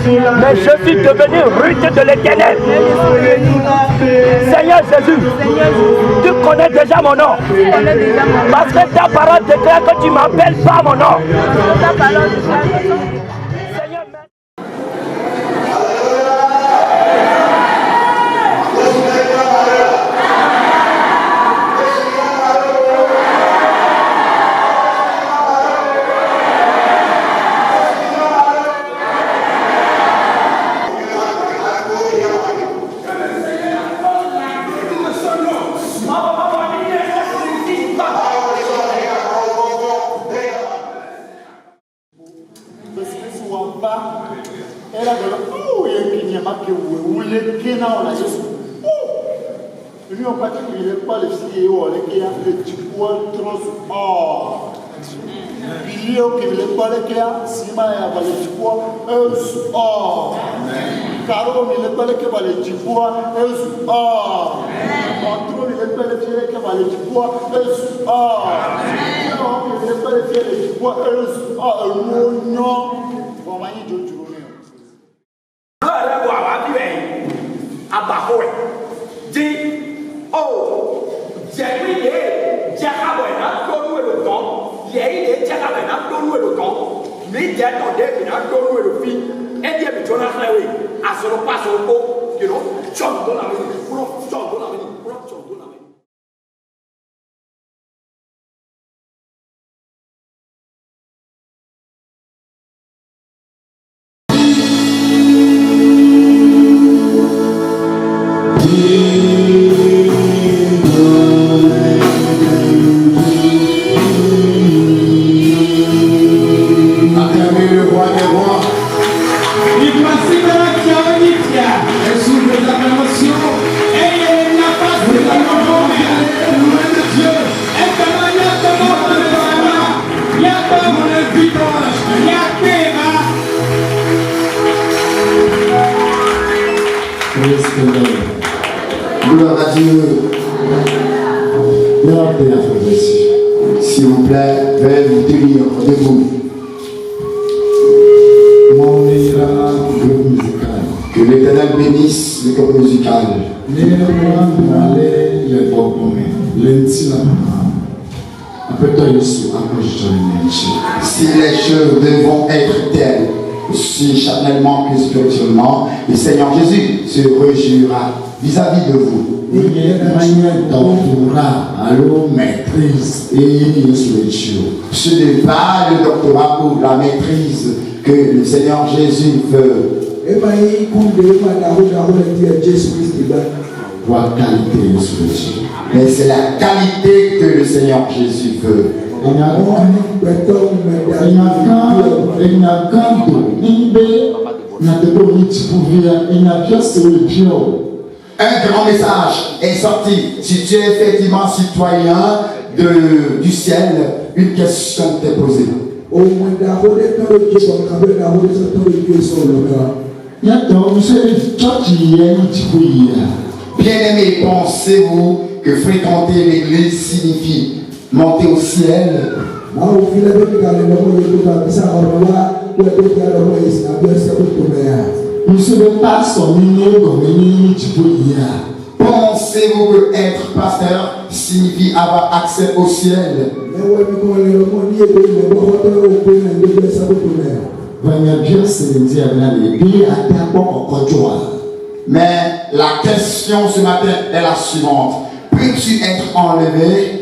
Mais je suis devenu rue de l'Éternel. Seigneur Jésus, tu connais déjà mon nom. Parce que ta parole déclare que tu m'appelles par mon nom. Seigneur, Gloire à Dieu. S'il vous plaît, veuillez vous tenir debout. Que l'Éternel bénisse le groupe musical. Si les choses devront être telles, aussi charnellement que spirituellement, le Seigneur Jésus se réjouira vis-à-vis de vous. Ce n'est pas le doctorat ou la maîtrise que le Seigneur Jésus veut. Mais c'est la qualité que le Seigneur Jésus veut. Un grand message est sorti. Si tu es effectivement citoyen du ciel, une question t'est posée. Bien-aimés, pensez-vous que fréquenter l'église signifie monter au ciel? Pensez-vous que être pasteur signifie avoir accès au ciel? Mais la question ce matin est la suivante. Peux-tu être enlevé?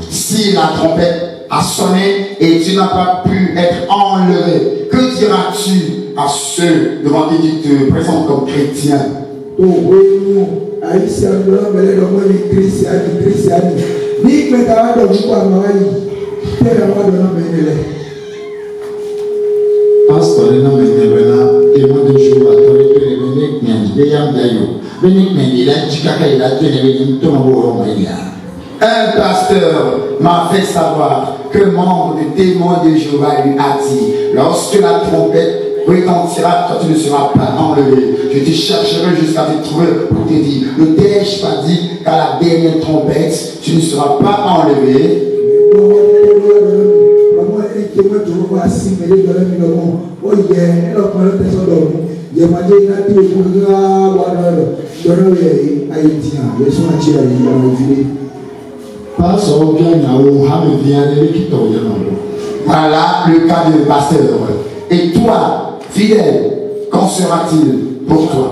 Si la trompette a sonné et tu n'as pas pu être enlevé, que diras-tu à ceux devant qui tu te présentes comme chrétien? Un pasteur m'a fait savoir que membre de témoins de Jéhovah lui a dit, lorsque la trompette retentira, toi tu ne seras pas enlevé. Je te chercherai jusqu'à te trouver pour te dire, ne t'ai-je pas dit qu'à la dernière trompette, tu ne seras pas enlevé. Voilà le cas de pasteur. Et toi, fidèle, qu'en sera-t-il pour toi?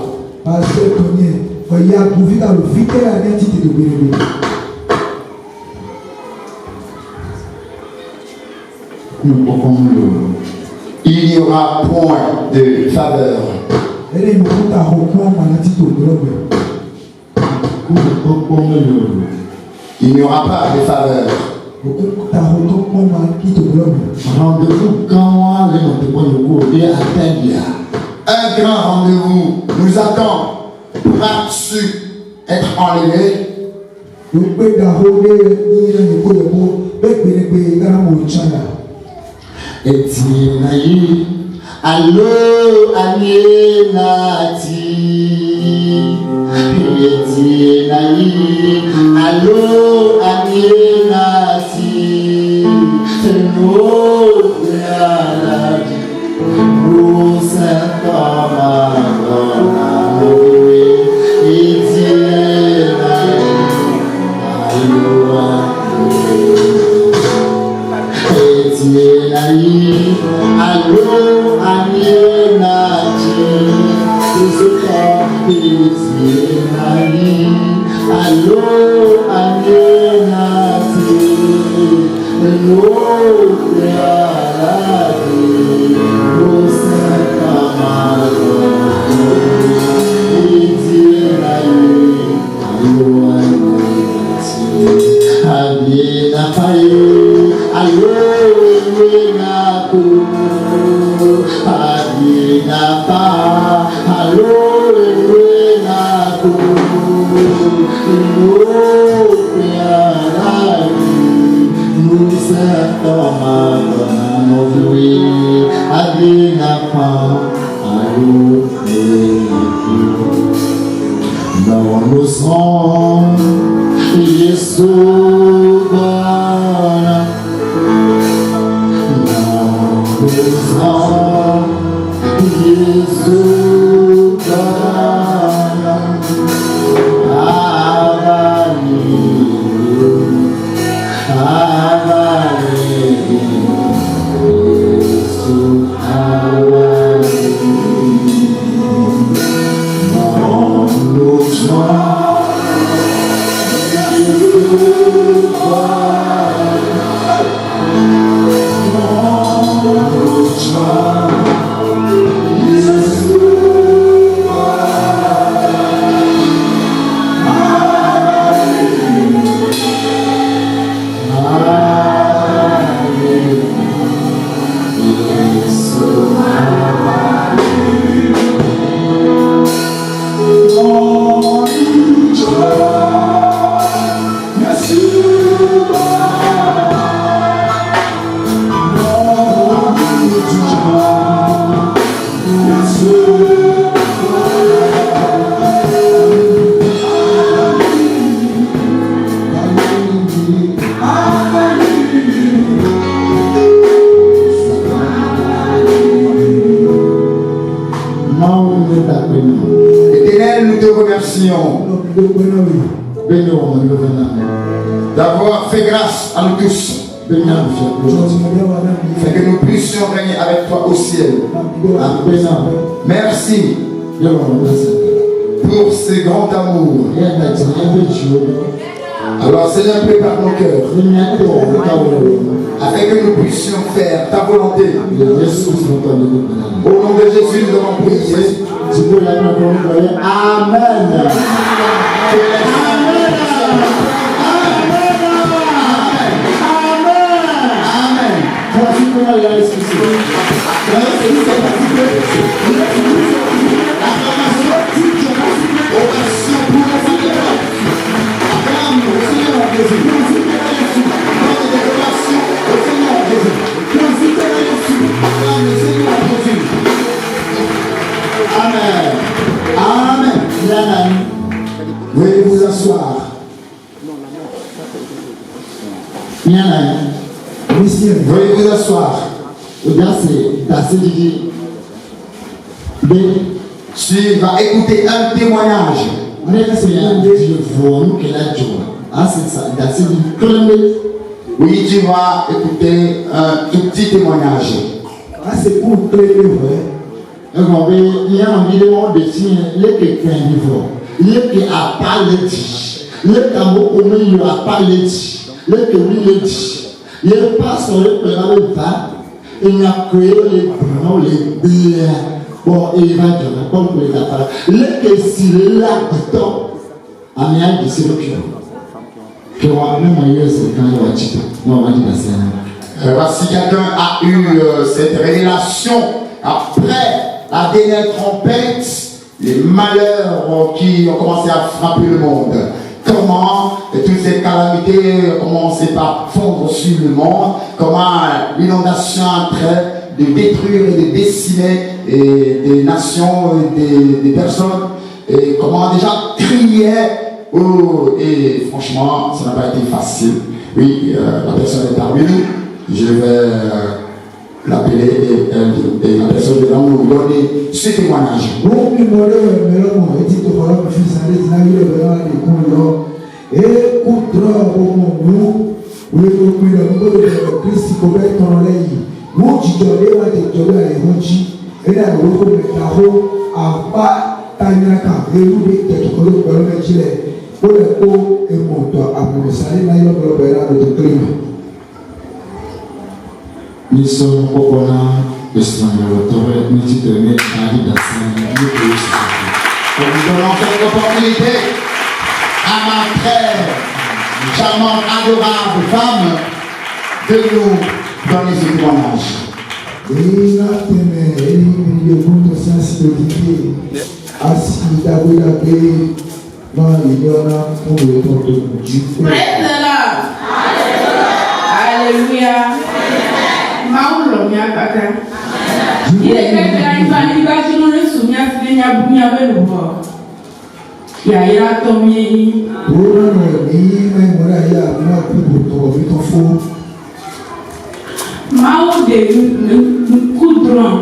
Il n'y aura point de faveur. Il n'y aura pas de faveur. Un grand rendez-vous nous attend. Pourras-tu être enlevé? Allo anienati, allo anienati, allo anienati, d'avoir fait grâce à nous tous, fait que nous puissions régner avec toi au ciel. Merci pour ce grand amour. Alors Seigneur, prépare nos cœurs afin que nous puissions faire ta volonté. Au nom de Jésus, nous avons prié. Amen. Amen. Amen. Amen. Veuillez vous asseoir. Amen. Veuillez vous asseoir. Tu vas écouter un témoignage. Oui, tu vas écouter un tout petit témoignage. C'est pour créer le vrai. Il y a un élément de signe, le qui est un livre, le qui a pas le dit, le qui a pas le dit, le qui oui le dit. Il passe sur le plan de va, il a créé les blancs, les bleus. Bon, il va dire, comme pour les appareils. Le qui est si là, dedans, à mien de ce que Si quelqu'un a eu cette révélation après la dernière trompette, les malheurs qui ont commencé à frapper le monde, comment toutes ces calamités ont commencé par fondre sur le monde, comment l'inondation est en train de détruire et de décimer des nations, des personnes, et comment des gens criaient. Oh, et franchement, ça n'a pas été facile. Oui, la personne est parmi nous. Je vais l'appeler et la personne va nous donner ce témoignage. Nous sommes au Bola de Strangler, nous sommes Nous donnons cette opportunité à ma très charmante, adorable femme de nous donner ce témoignage. Alléluia. Maulo mia kaka. Il est quelqu'un qui va nous le souvenir de nya bumia belubo. Ya ira tomi. Mao de coudron.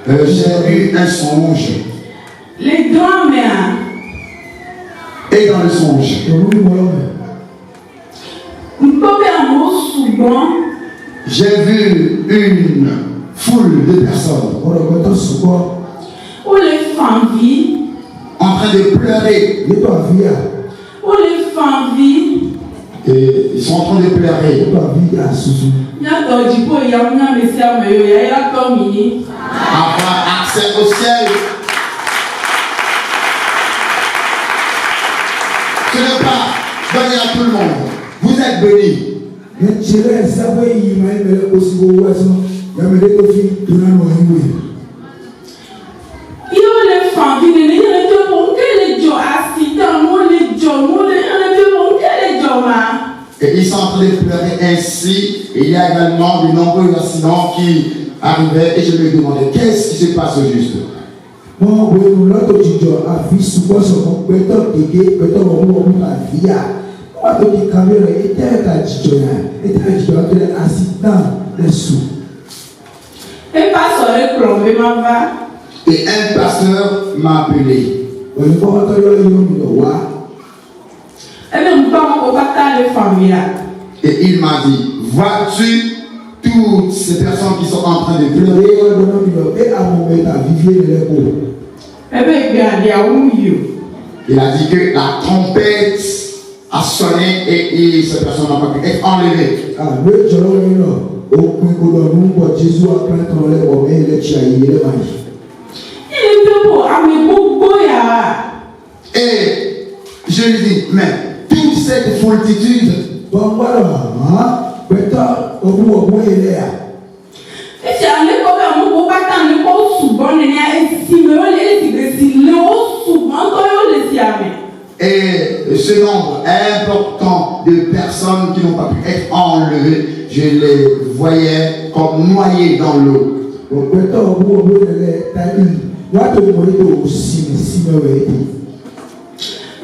J'ai eu un songe. Les grands mères. Et dans le songe. J'ai vu une foule de personnes où les femmes vivent en train de pleurer. où les femmes vivent Et ils sont en train de pleurer. Avoir accès au ciel. Ce n'est pas donné à tout le monde. Vous êtes bénis. Et ils sont en train de pleurer ainsi. Et il y a également de nombreux accidents qui arrivaient. Et je me demandais qu'est-ce qui se passe au juste. Et un pasteur m'a appelé. Et il m'a dit, vois-tu toutes ces personnes qui sont en train de pleurer? Il a dit que la trompette a sonné et ces personnes n'ont pas pu être enlevées. Et je lui dis, mais toute cette foultitude, et ce nombre important de personnes qui n'ont pas pu être enlevées, je les voyais comme noyées dans l'eau. What do you see?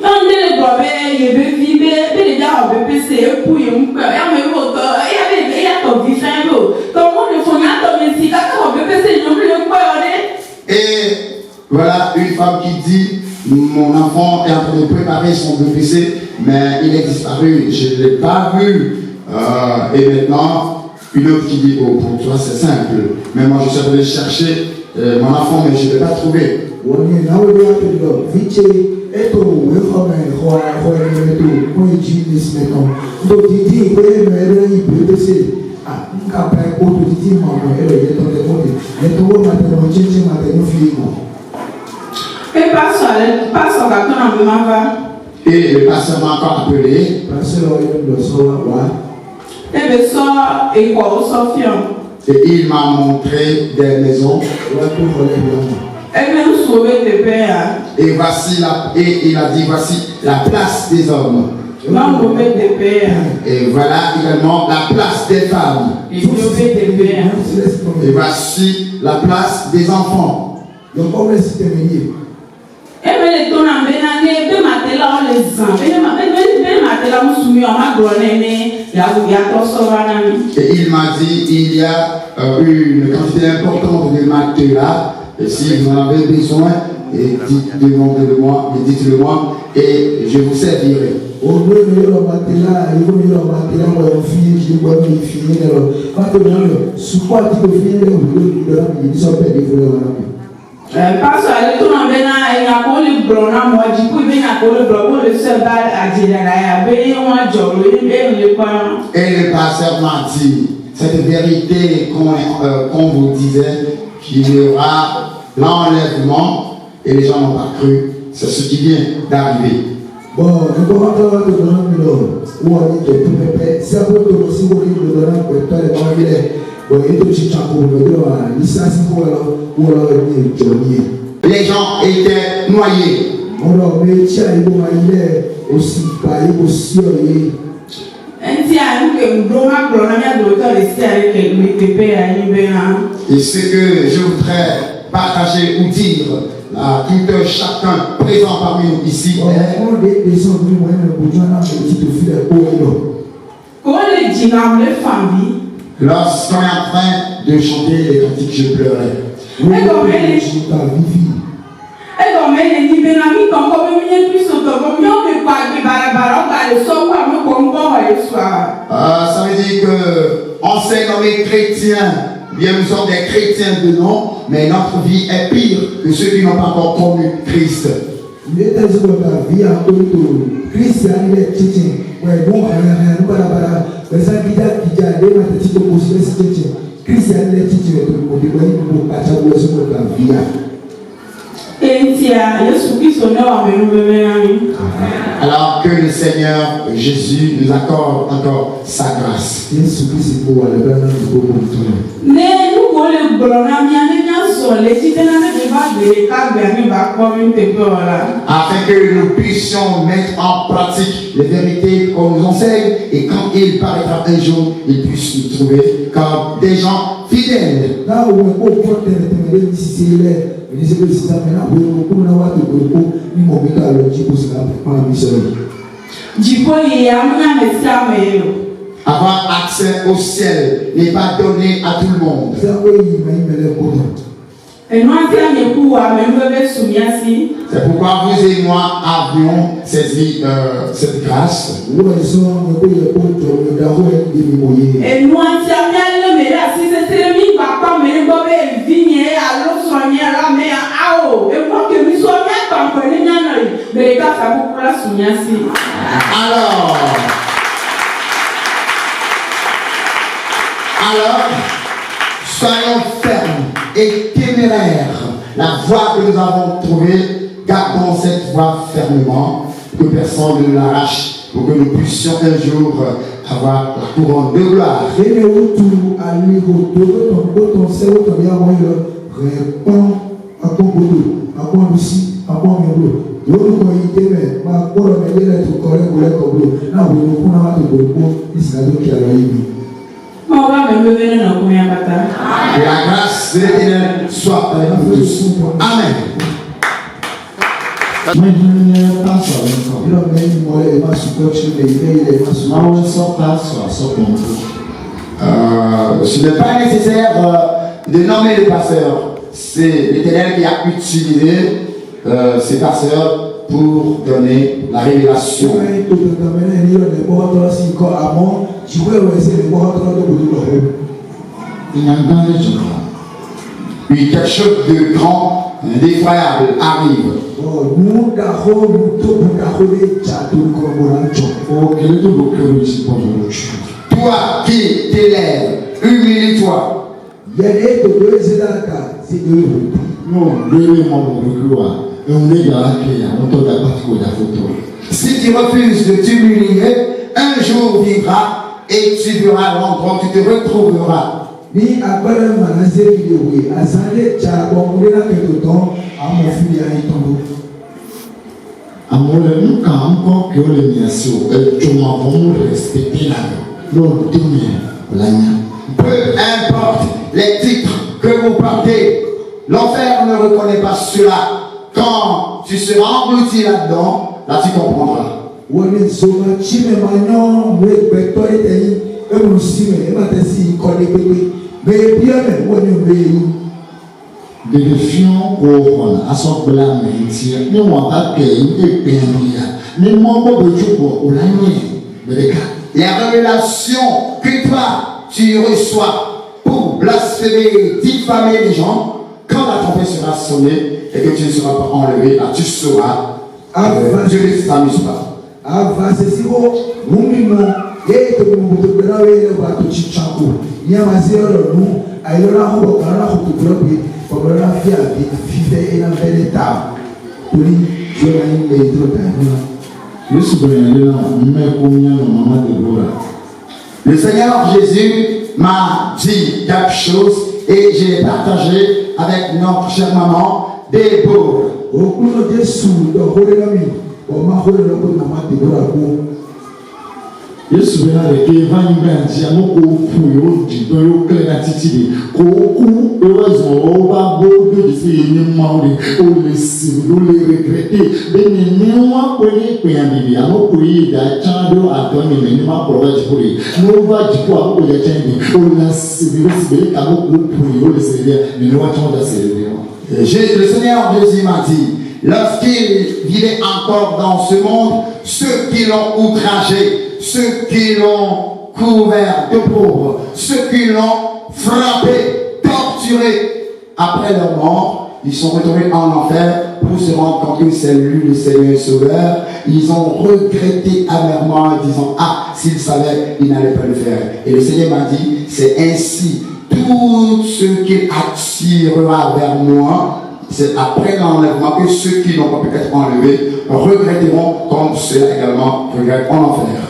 Non, les bobés, il veut vivre, les gars, on veut passer, puis on peut, il y a même autant, il y a ton vivant, comment le font, il y a on veut passer, non plus, on peut. Et voilà une femme qui dit, mon enfant est en train de préparer son BPC, mais il est disparu, je ne l'ai pas vu. Et maintenant, une autre qui dit, oh, pour toi c'est simple, mais moi je suis allé chercher mon enfant, mais je ne l'ai pas trouvé. Et le pasteur m'a encore appelé. Et il m'a montré des maisons. Et voici et il a dit, voici la place des hommes. Et voilà également la place des femmes. Et voici la place des enfants. Et il m'a dit, il y a une quantité importante de matelas. Et si vous en avez besoin, dites-le moi, et je vous servirai. Et le pasteur m'a dit, cette vérité qu'on vous disait, qu'il y aura l'enlèvement, et les gens n'ont pas cru. C'est ce qui vient d'arriver. Les gens étaient noyés. Et ce que je voudrais partager ou dire à tout chacun présent parmi nous ici lorsqu'on est en train de chanter les cantiques, je pleurais. Ça veut dire qu'on s'est nommé chrétien. Bien, nous sommes des chrétiens de nom, mais notre vie est pire que ceux qui n'ont pas encore connu Christ. Alors que le Seigneur Jésus nous accorde encore sa grâce. Afin que nous puissions mettre en pratique les vérités qu'on nous enseigne, et quand il paraîtra un jour, il puisse nous trouver comme des gens fidèles. Avoir accès au ciel n'est pas donné à tout le monde. C'est pourquoi vous et moi avions cette grâce. Alors, soyons fermes et téméraires. La voie que nous avons trouvée, gardons cette voie fermement, que personne ne l'arrache, pour que nous puissions un jour avoir la couronne de gloire. Que la grâce de l'Éternel soit avec nous tous. Amen. Ce n'est pas nécessaire de nommer les pasteurs. C'est l'Éternel qui a utilisé ces pasteurs pour donner la révélation. Puis quelque chose de grand, d'effroyable arrive. Toi qui t'élèves, humilie-toi. Si tu refuses de t'humilier, un jour viendra et tu verras l'endroit où tu te retrouveras. Peu importe les titres que vous portez, l'enfer ne reconnaît pas cela. Quand tu seras englouti là-dedans, là tu comprendras. La révélation que toi tu reçois pour blasphémer, diffamer les gens, quand la trompette sera sonnée et que tu ne seras pas enlevé, là tu sauras. Dieu ne s'amuse pas. Le Seigneur Jésus m'a dit quelque chose et je l'ai partagé avec notre chère maman Déborah. Yesu bena de ke va nyumba ntia mo ko fu yo di do yo kle na titidi ko ku e wa zo o ba bo do di se ni ma o le si do le regretter be ni wa ko ni pe ya bibi amo ko yi da chando atoni me ni ma ko wa ji ko ri no va ji ko ko ya chandi o la si bi ka mo ko fu yo le se dia ni wa chanda se dia. Le Seigneur Jésus m'a dit, lorsqu'il vivait encore dans ce monde, ceux qui l'ont outragé, ceux qui l'ont couvert de pauvres, ceux qui l'ont frappé, torturé, après leur mort, ils sont retournés en enfer pour se rendre compte que c'est lui le Seigneur Sauveur. Ils ont regretté amèrement en disant, ah, s'ils savaient, ils n'allaient pas le faire. Et le Seigneur m'a dit, c'est ainsi. Tout ce qui attirera vers moi, c'est après l'enlèvement que ceux qui n'ont pas pu être enlevés regretteront comme ceux également regrettent en enfer.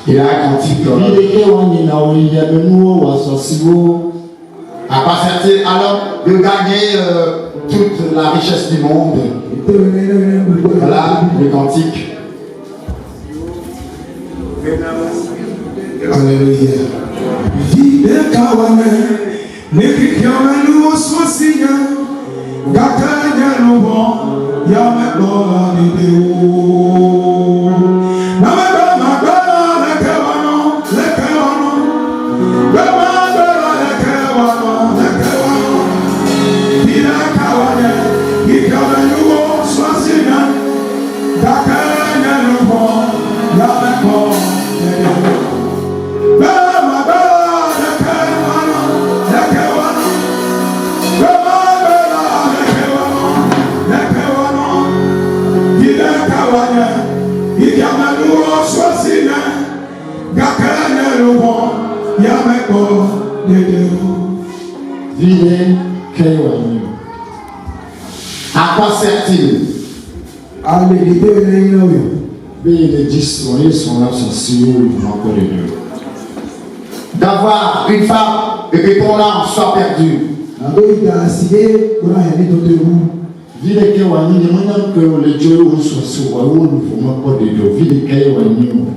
Il a un cantique. À part certains, alors de gagner toute la richesse du monde. Voilà le cantique. Alléluia. À quoi sert-il? D'avoir une femme et que ton âme soit perdue.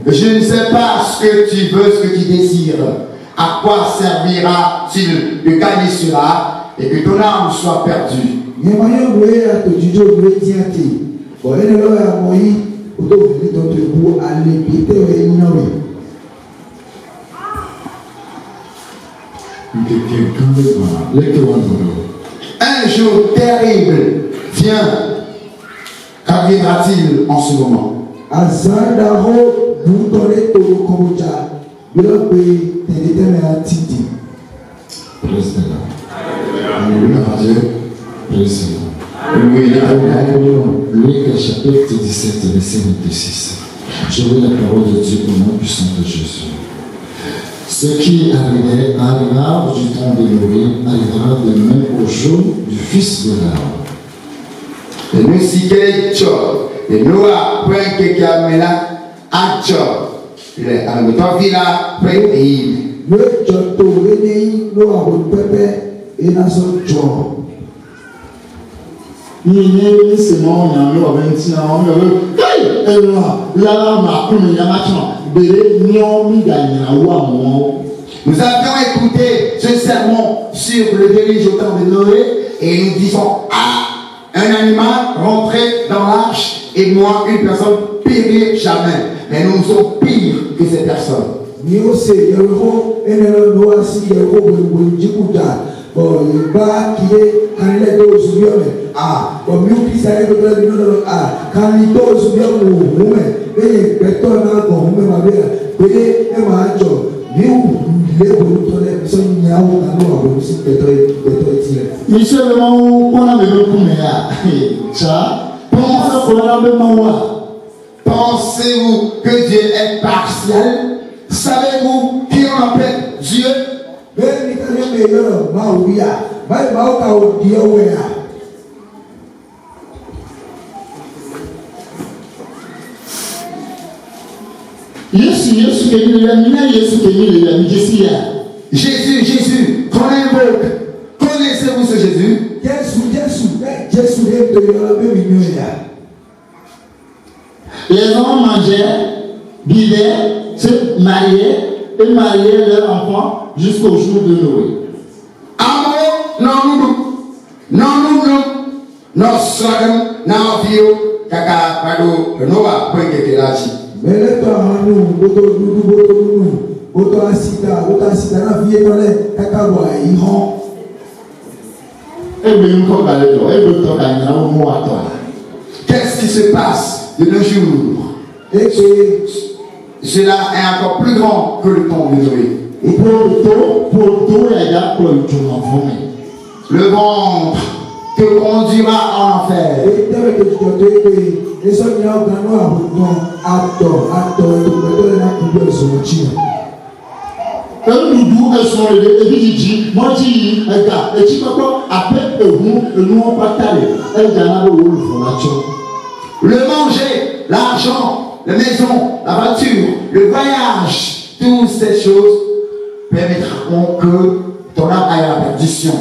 Je ne sais pas ce que tu veux, ce que tu désires. À quoi servira-t-il de gagner cela et que ton âme soit perdue? Un jour terrible vient. Qu'arrivera-t-il en ce moment? Luc chapitre 17, verset 26. Je lis la parole de Dieu au nom puissant de Jésus. Ce qui arrivera du temps de Noé arrivera de même au jour du Fils de l'homme. Et nous si quel job et nous après que Kamela a job le à villa pré le job to reni no a pepe et na so job. Ni seulement on a nous maintenant nous avions écouté ce sermon sur le déluge au temps de Noé et nous disons un animal rentré dans l'arche et moi une personne périr jamais, mais nous sommes pires que ces personnes. Pensez-vous que Dieu est partiel? Savez-vous qui on appelle Dieu? Jésus, qu'on invoque. Connaissez-vous ce Jésus? Les hommes mangeaient, buvaient, se mariaient et mariaient leurs enfants jusqu'au jour de Noé. Amour, non, notre navio, kaka, pado, Noah, point que là. Mais les parents nous, asida, na vie dans les kakawa, ils ont. Qu'est-ce qui se passe de nos jours? Cela est encore plus grand que le temps de Noé. Le ventre te conduira en enfer. Le manger, l'argent, la maison, la voiture, le voyage, toutes ces choses permettront que ton âme aille à la perdition.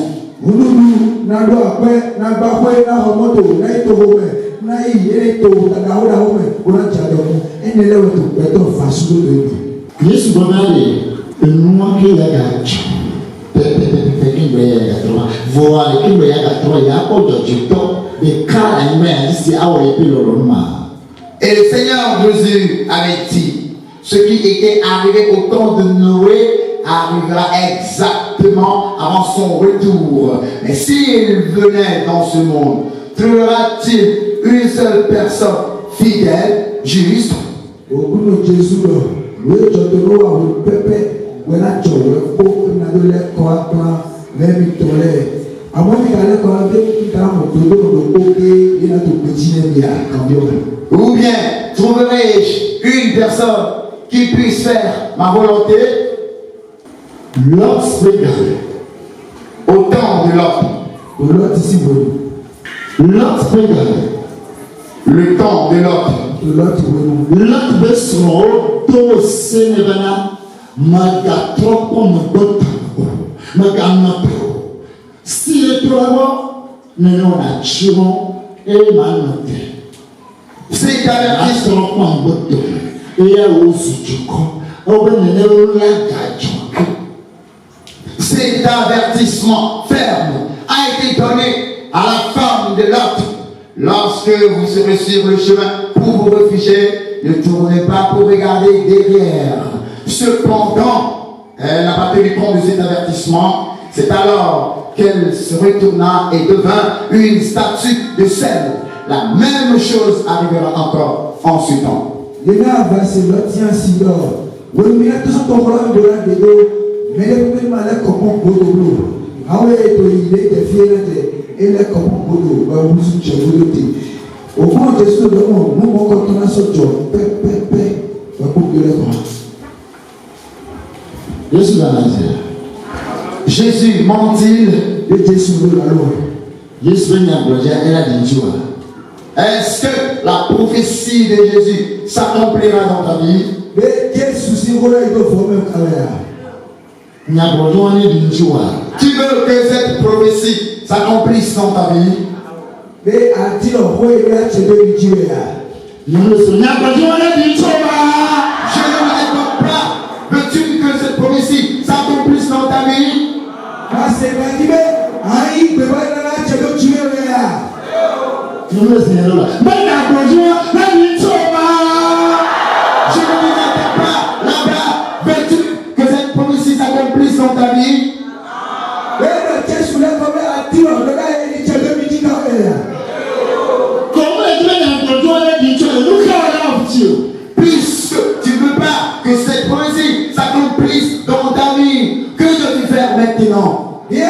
Et le Seigneur Jésus avait dit, ce qui était arrivé au temps de Noé arrivera exactement avant son retour. Mais s'il venait dans ce monde, trouvera-t-il une seule personne fidèle, juste? Ou bien trouverai-je une personne qui puisse faire ma volonté? Lot spégal. Au temps de Lot. Lot ici, vous. Lot spégal. Le temps de Lot. Lot besro to senebana magatropo mbota maganapo. Si le toabo non a chimo et manote. C'est avertissement. Cet avertissement ferme a été donné à la femme de Lot. Lorsque vous serez sur le chemin pour vous réfugier, ne tournez pas pour regarder derrière. Cependant, elle n'a pas tenu compte de cet avertissement. C'est alors qu'elle se retourna et devint une statue de sel. La même chose arrivera encore en ce temps. Jésus ment-il? Est-ce que la prophétie de Jésus s'accomplira dans ta vie? Tu veux que cette prophétie s'accomplisse dans ta vie? Je ne m'attends pas. Veux-tu que cette prophétie s'accomplisse dans ta vie? Je ne m'attends pas là-bas. Veux-tu que cette prophétie s'accomplisse dans ta vie? Puisque tu ne veux pas que cette prophétie s'accomplisse dans ta vie, que dois-tu faire maintenant? Quelle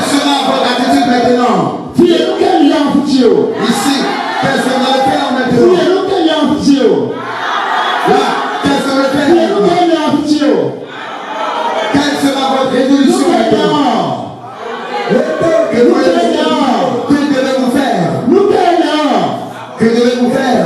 sera votre attitude maintenant? Ici, quel sera le faire maintenant? Là, quel sera le faire maintenant? Quelle sera votre résolution maintenant? Que devez-vous faire? Que devez-vous faire? Que devez-vous faire?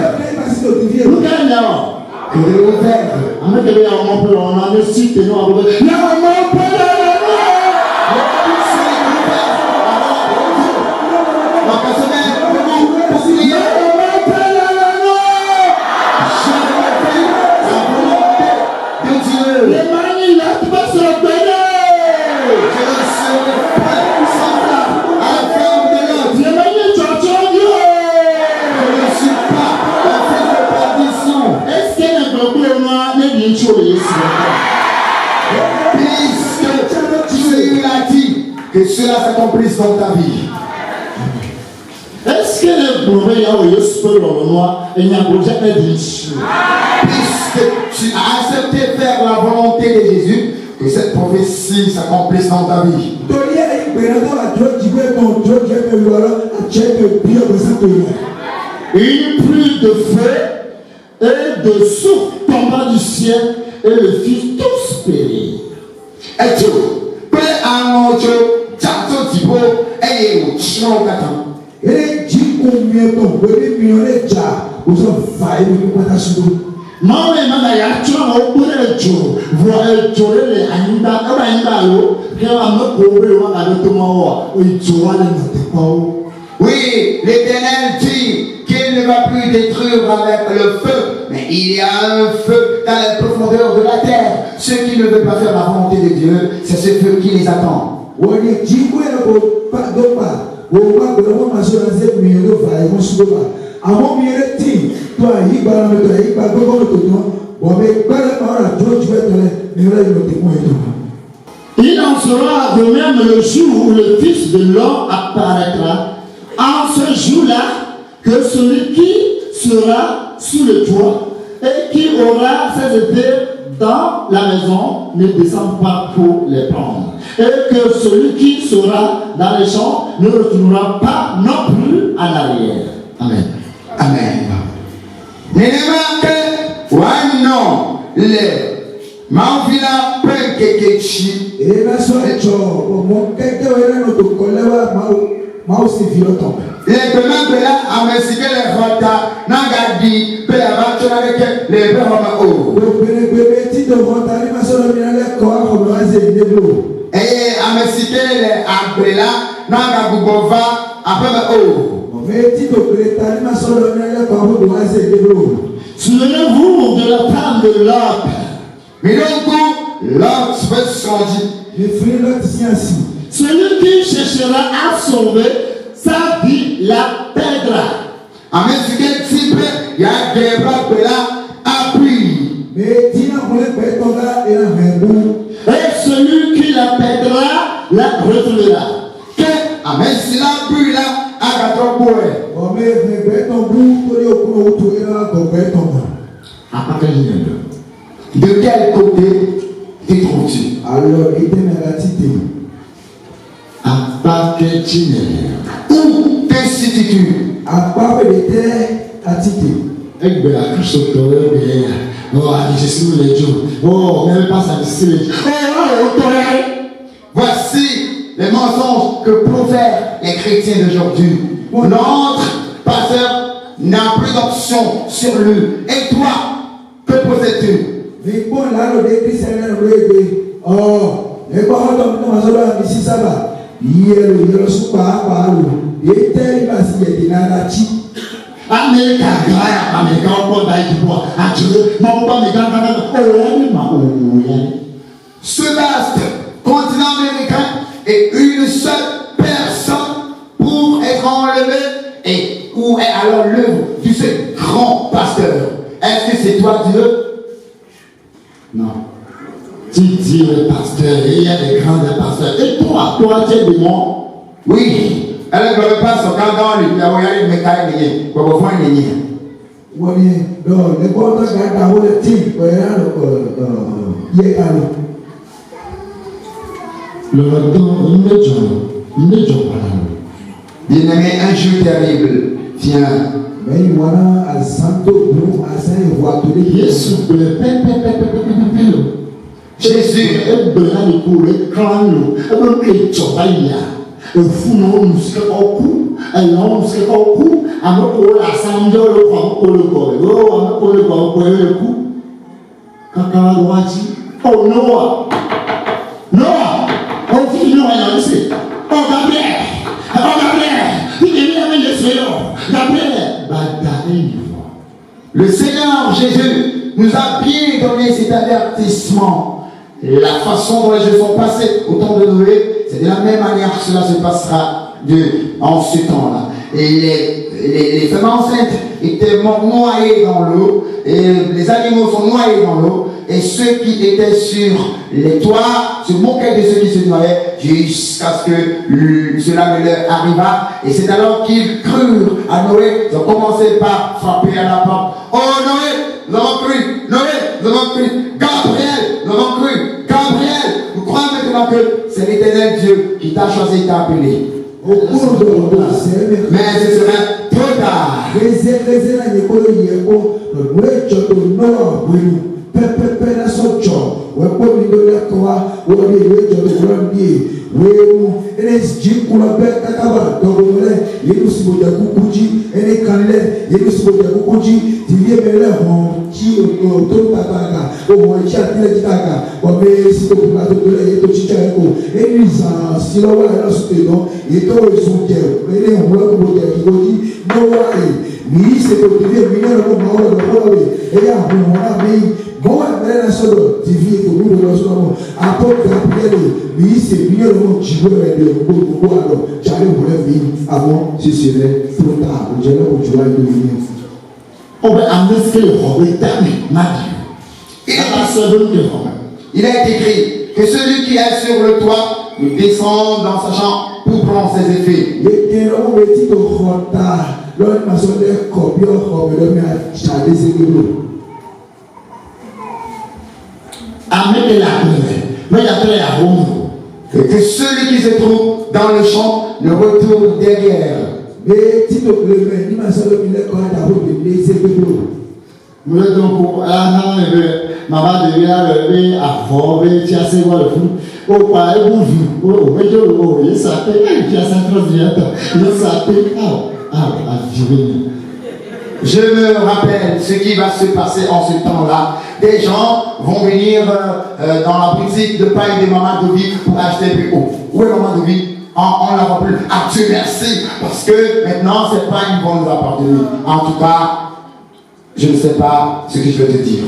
Que cela s'accomplisse dans ta vie. Est-ce que le problème Puisque tu as accepté faire la volonté de Jésus, que cette prophétie s'accomplisse dans ta vie. Une pluie de feu et de souffle tomba du ciel et le fit tous périr. Et tu peux annoncer Tchato Tipo et au Chino Katan. Et tu combien ton bébé millionnaire ja vous en failli nous pas sur mawe mama ya chwa o pure jo voa jore le aniba aba lo ke wa mo ko we wa ga to mo o jo wa le mate ko. Oui, l'Éternel dit qu'il ne va plus détruire avec le feu, mais il y a un feu dans la profondeur de la terre. Ceux qui ne veulent pas faire la volonté de Dieu, c'est ce feu qui les attend. Il en sera de même le jour où le Fils de l'homme apparaîtra. En ce jour-là, que celui qui sera sous le toit et qui aura ses épées dans la maison ne descend pas pour les prendre. et que celui qui sera dans les champs ne retournera pas non plus en arrière. Amen. Amen. Nénéma que wano le mauvila penkekechi. Et là, sur les gens, mon quelqu'un est notre collègue, ma aussi violent. Les demain que là, à me citer les rota, n'agadi, pe abattre avec les bras au. Le bébé de Rontari, ma soeur, il a corps, on va se débrouiller. Et à me citer les abrela, n'agabubova, après au. Mais si tu peux t'aller, ma soeur, il a corps, on va se débrouiller. Souvenez-vous de la femme de Lot. Mais donc, Lot peut se changer. Les frères, là, ici, ainsi. Celui qui cherchera à sauver sa vie la perdra. À me citer type, il y a des bras là, appui. Mais Tina voulait faire ton gars et la même. Et celui qui la perdra la retrouvera. Que, à me citer la pluie là, à quatre points. Oh, mais faire ton bout, pour les autres, tu es là, pour faire ton gars. De quel côté te trouves-tu? Alors, il était négatif. Où te situes-tu? À part il était attité. Voici les mensonges que profèrent les chrétiens d'aujourd'hui. Notre pasteur n'a plus d'option sur lui. Et toi, que possèdes-tu? Mais bon, là, le décret, c'est le oh, les parents de ma ici, ça va. Il y a le soupa à l'eau. Il était il va s'y être narratif. Ce vaste continent américain est une seule personne pour être enlevé. Et où est alors l'œuvre de ce grand pasteur? Est-ce que c'est toi Dieu? Non. Tu dis le pasteur, il y a des grands pasteurs. Et toi, tu es démon? Oui. Elle ne veut pas son canton, lui, il a regardé mes cahiers, pour vous voir les liens. Oui, non, les bons gars, dans le team, il y a le Bien-aimé, un jeu terrible. Tiens. mais il y a un santo bleu, un saint voiture. Jésus. Jésus. Oh Noah, oh fils Noah, oh Gabriel, le Seigneur Jésus nous a bien donné cet avertissement. La façon dont les jeux sont passés au temps de Noé, c'est de la même manière que cela se passera en ce temps-là. Et les femmes enceintes étaient noyées dans l'eau, et les animaux sont noyés dans l'eau, et ceux qui étaient sur les toits se moquaient de ceux qui se noyaient jusqu'à ce que cela ne leur arriva. Et c'est alors qu'ils crurent à Noé. Ils ont commencé par frapper à la porte. Oh Noé, nous avons cru. Noé, nous avons cru. Gabriel, nous avons cru. Gabriel, nous croyons maintenant que c'est l'Éternel Dieu qui t'a choisi et t'a appelé. Mais ce sera trop tard. Pepe na socho, wepo midole kwa, wodi wejo durandi, wemu, ene jikula beka kaba, dogole, yenu siboja kukuji, ene kanle, yenu siboja kukuji, tivie bele hon, chi oto tataka, o chi atile kitaka, wame sito kuna dogole, yeto chicha eko, ene za silowa ena suteno, yeto esunke, ene hula kuboja kikoji, no wae, mi se kotivie minero ko maola dogole, eya humona mei. Bon, elle a solo TV pour nous de l'ensemble. Après Gabriel, mais c'est bien le joueur de beaucoup alors. J'allais vous le avant, si c'était trop tard. J'allais vous jouer de venir. On va amener ce que le Robert m'a dit. Il a été écrit que celui qui est sur le toit ne descend dans sa chambre pour prendre ses effets. Les gens ont dit au retard. L'homme m'a sonné combien de l'homme a chargé ses bureaux. Amène la première, mais il y a très à home. Et que celui qui se trouve dans le champ ne retourne derrière. Mais si tu veux, il m'a semblé qu'il est quand même c'est Nous donc pour un maman devait lever à fort, tu as séquoia le fou. Au pas, et vous, il s'appelle, tu as il s'appelle, Je me rappelle ce qui va se passer en ce temps-là. Des gens vont venir dans la boutique de pain des mamans de vie pour acheter plus haut. Où est maman de vie? On ne la voit plus. Ah, Dieu merci. Parce que maintenant, ces pains vont nous appartenir. En tout cas, je ne sais pas ce que je vais te dire.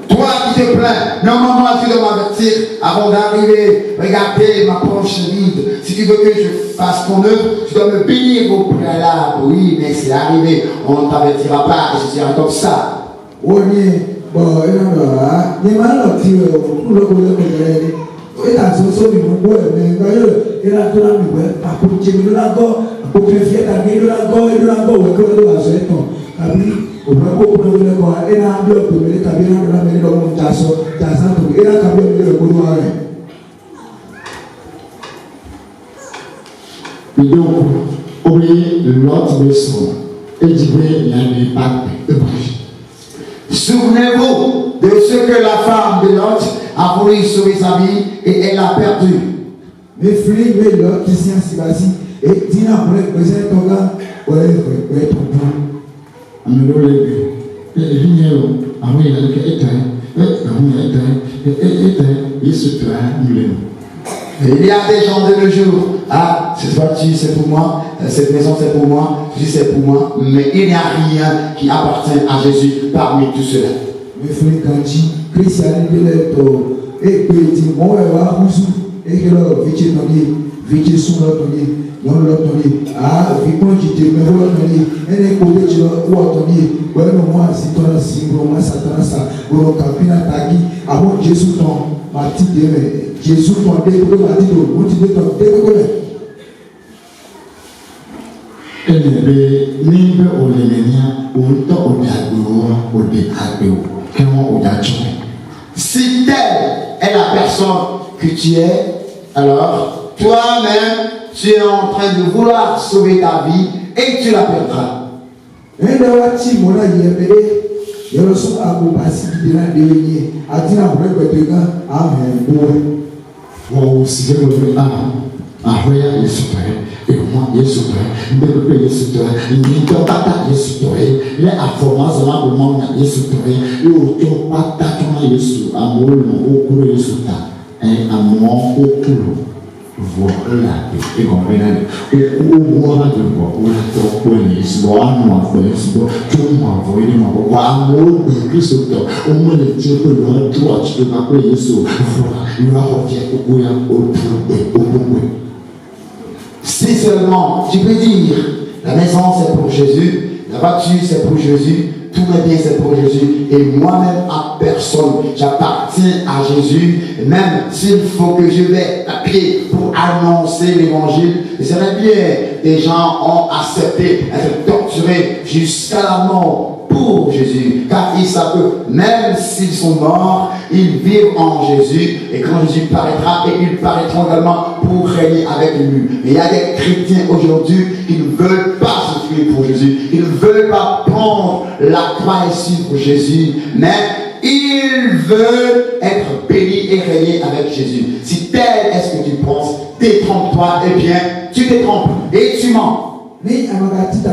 Toi qui te plains, normalement tu dois m'avertir avant d'arriver. Regardez ma poche vide. Si tu veux que je fasse ton œuvre, tu dois me bénir au préalable. Oui, mais c'est arrivé. On ne t'avertira pas et je serai comme ça. Donc, oubliez l'autre leçon et dites-lui l'impact de Souvenez-vous de ce que la femme de Lot a voulu sauver sa vie et elle a perdu. Mais Philippe, mais l'autre qui s'y a assis, et Tina, pour les présents, ton gars, pour les frères, ton gars. Il y a des gens de nos jours, ah, cette voiture c'est pour moi, cette maison c'est pour moi, ceci c'est pour moi, mais il n'y a rien qui appartient à Jésus parmi tout cela. Mais Philippe, quand tu Christian, il est et puis il dit, bon, elle va vous et que là, vite sur l'autre, non l'autre, ah, vite quand tu te mets l'autre, elle est côté de l'autre, ouais, moi, si toi, si moi, Satan, ça, pour le capina tagi, avant Jésus, ton, ma petite, Jésus, ton début, ma petite, vous dites ton début, Si telle est la personne que tu es, alors toi-même tu es en train de vouloir sauver ta vie et tu la perdras. Si seulement tu peux dire, la maison c'est pour Jésus, la voiture c'est pour Jésus, tous mes biens c'est pour Jésus, et moi-même à personne, j'appartiens à Jésus, même s'il faut que je vais à pied pour annoncer l'évangile. Et c'est vrai bien, des gens ont accepté d'être torturés jusqu'à la mort pour Jésus, car ils savent que même s'ils sont morts, ils vivent en Jésus, et quand Jésus paraîtra, et ils paraîtront également pour régner avec lui. Mais il y a des chrétiens aujourd'hui qui ne veulent pas se tuer pour Jésus, ils ne veulent pas prendre la croix et suivre Jésus, mais ils veulent être bénis et régner avec Jésus. Si tel est ce que tu penses, détrompe-toi, eh bien, tu te trompes et tu mens. Mais à ma petite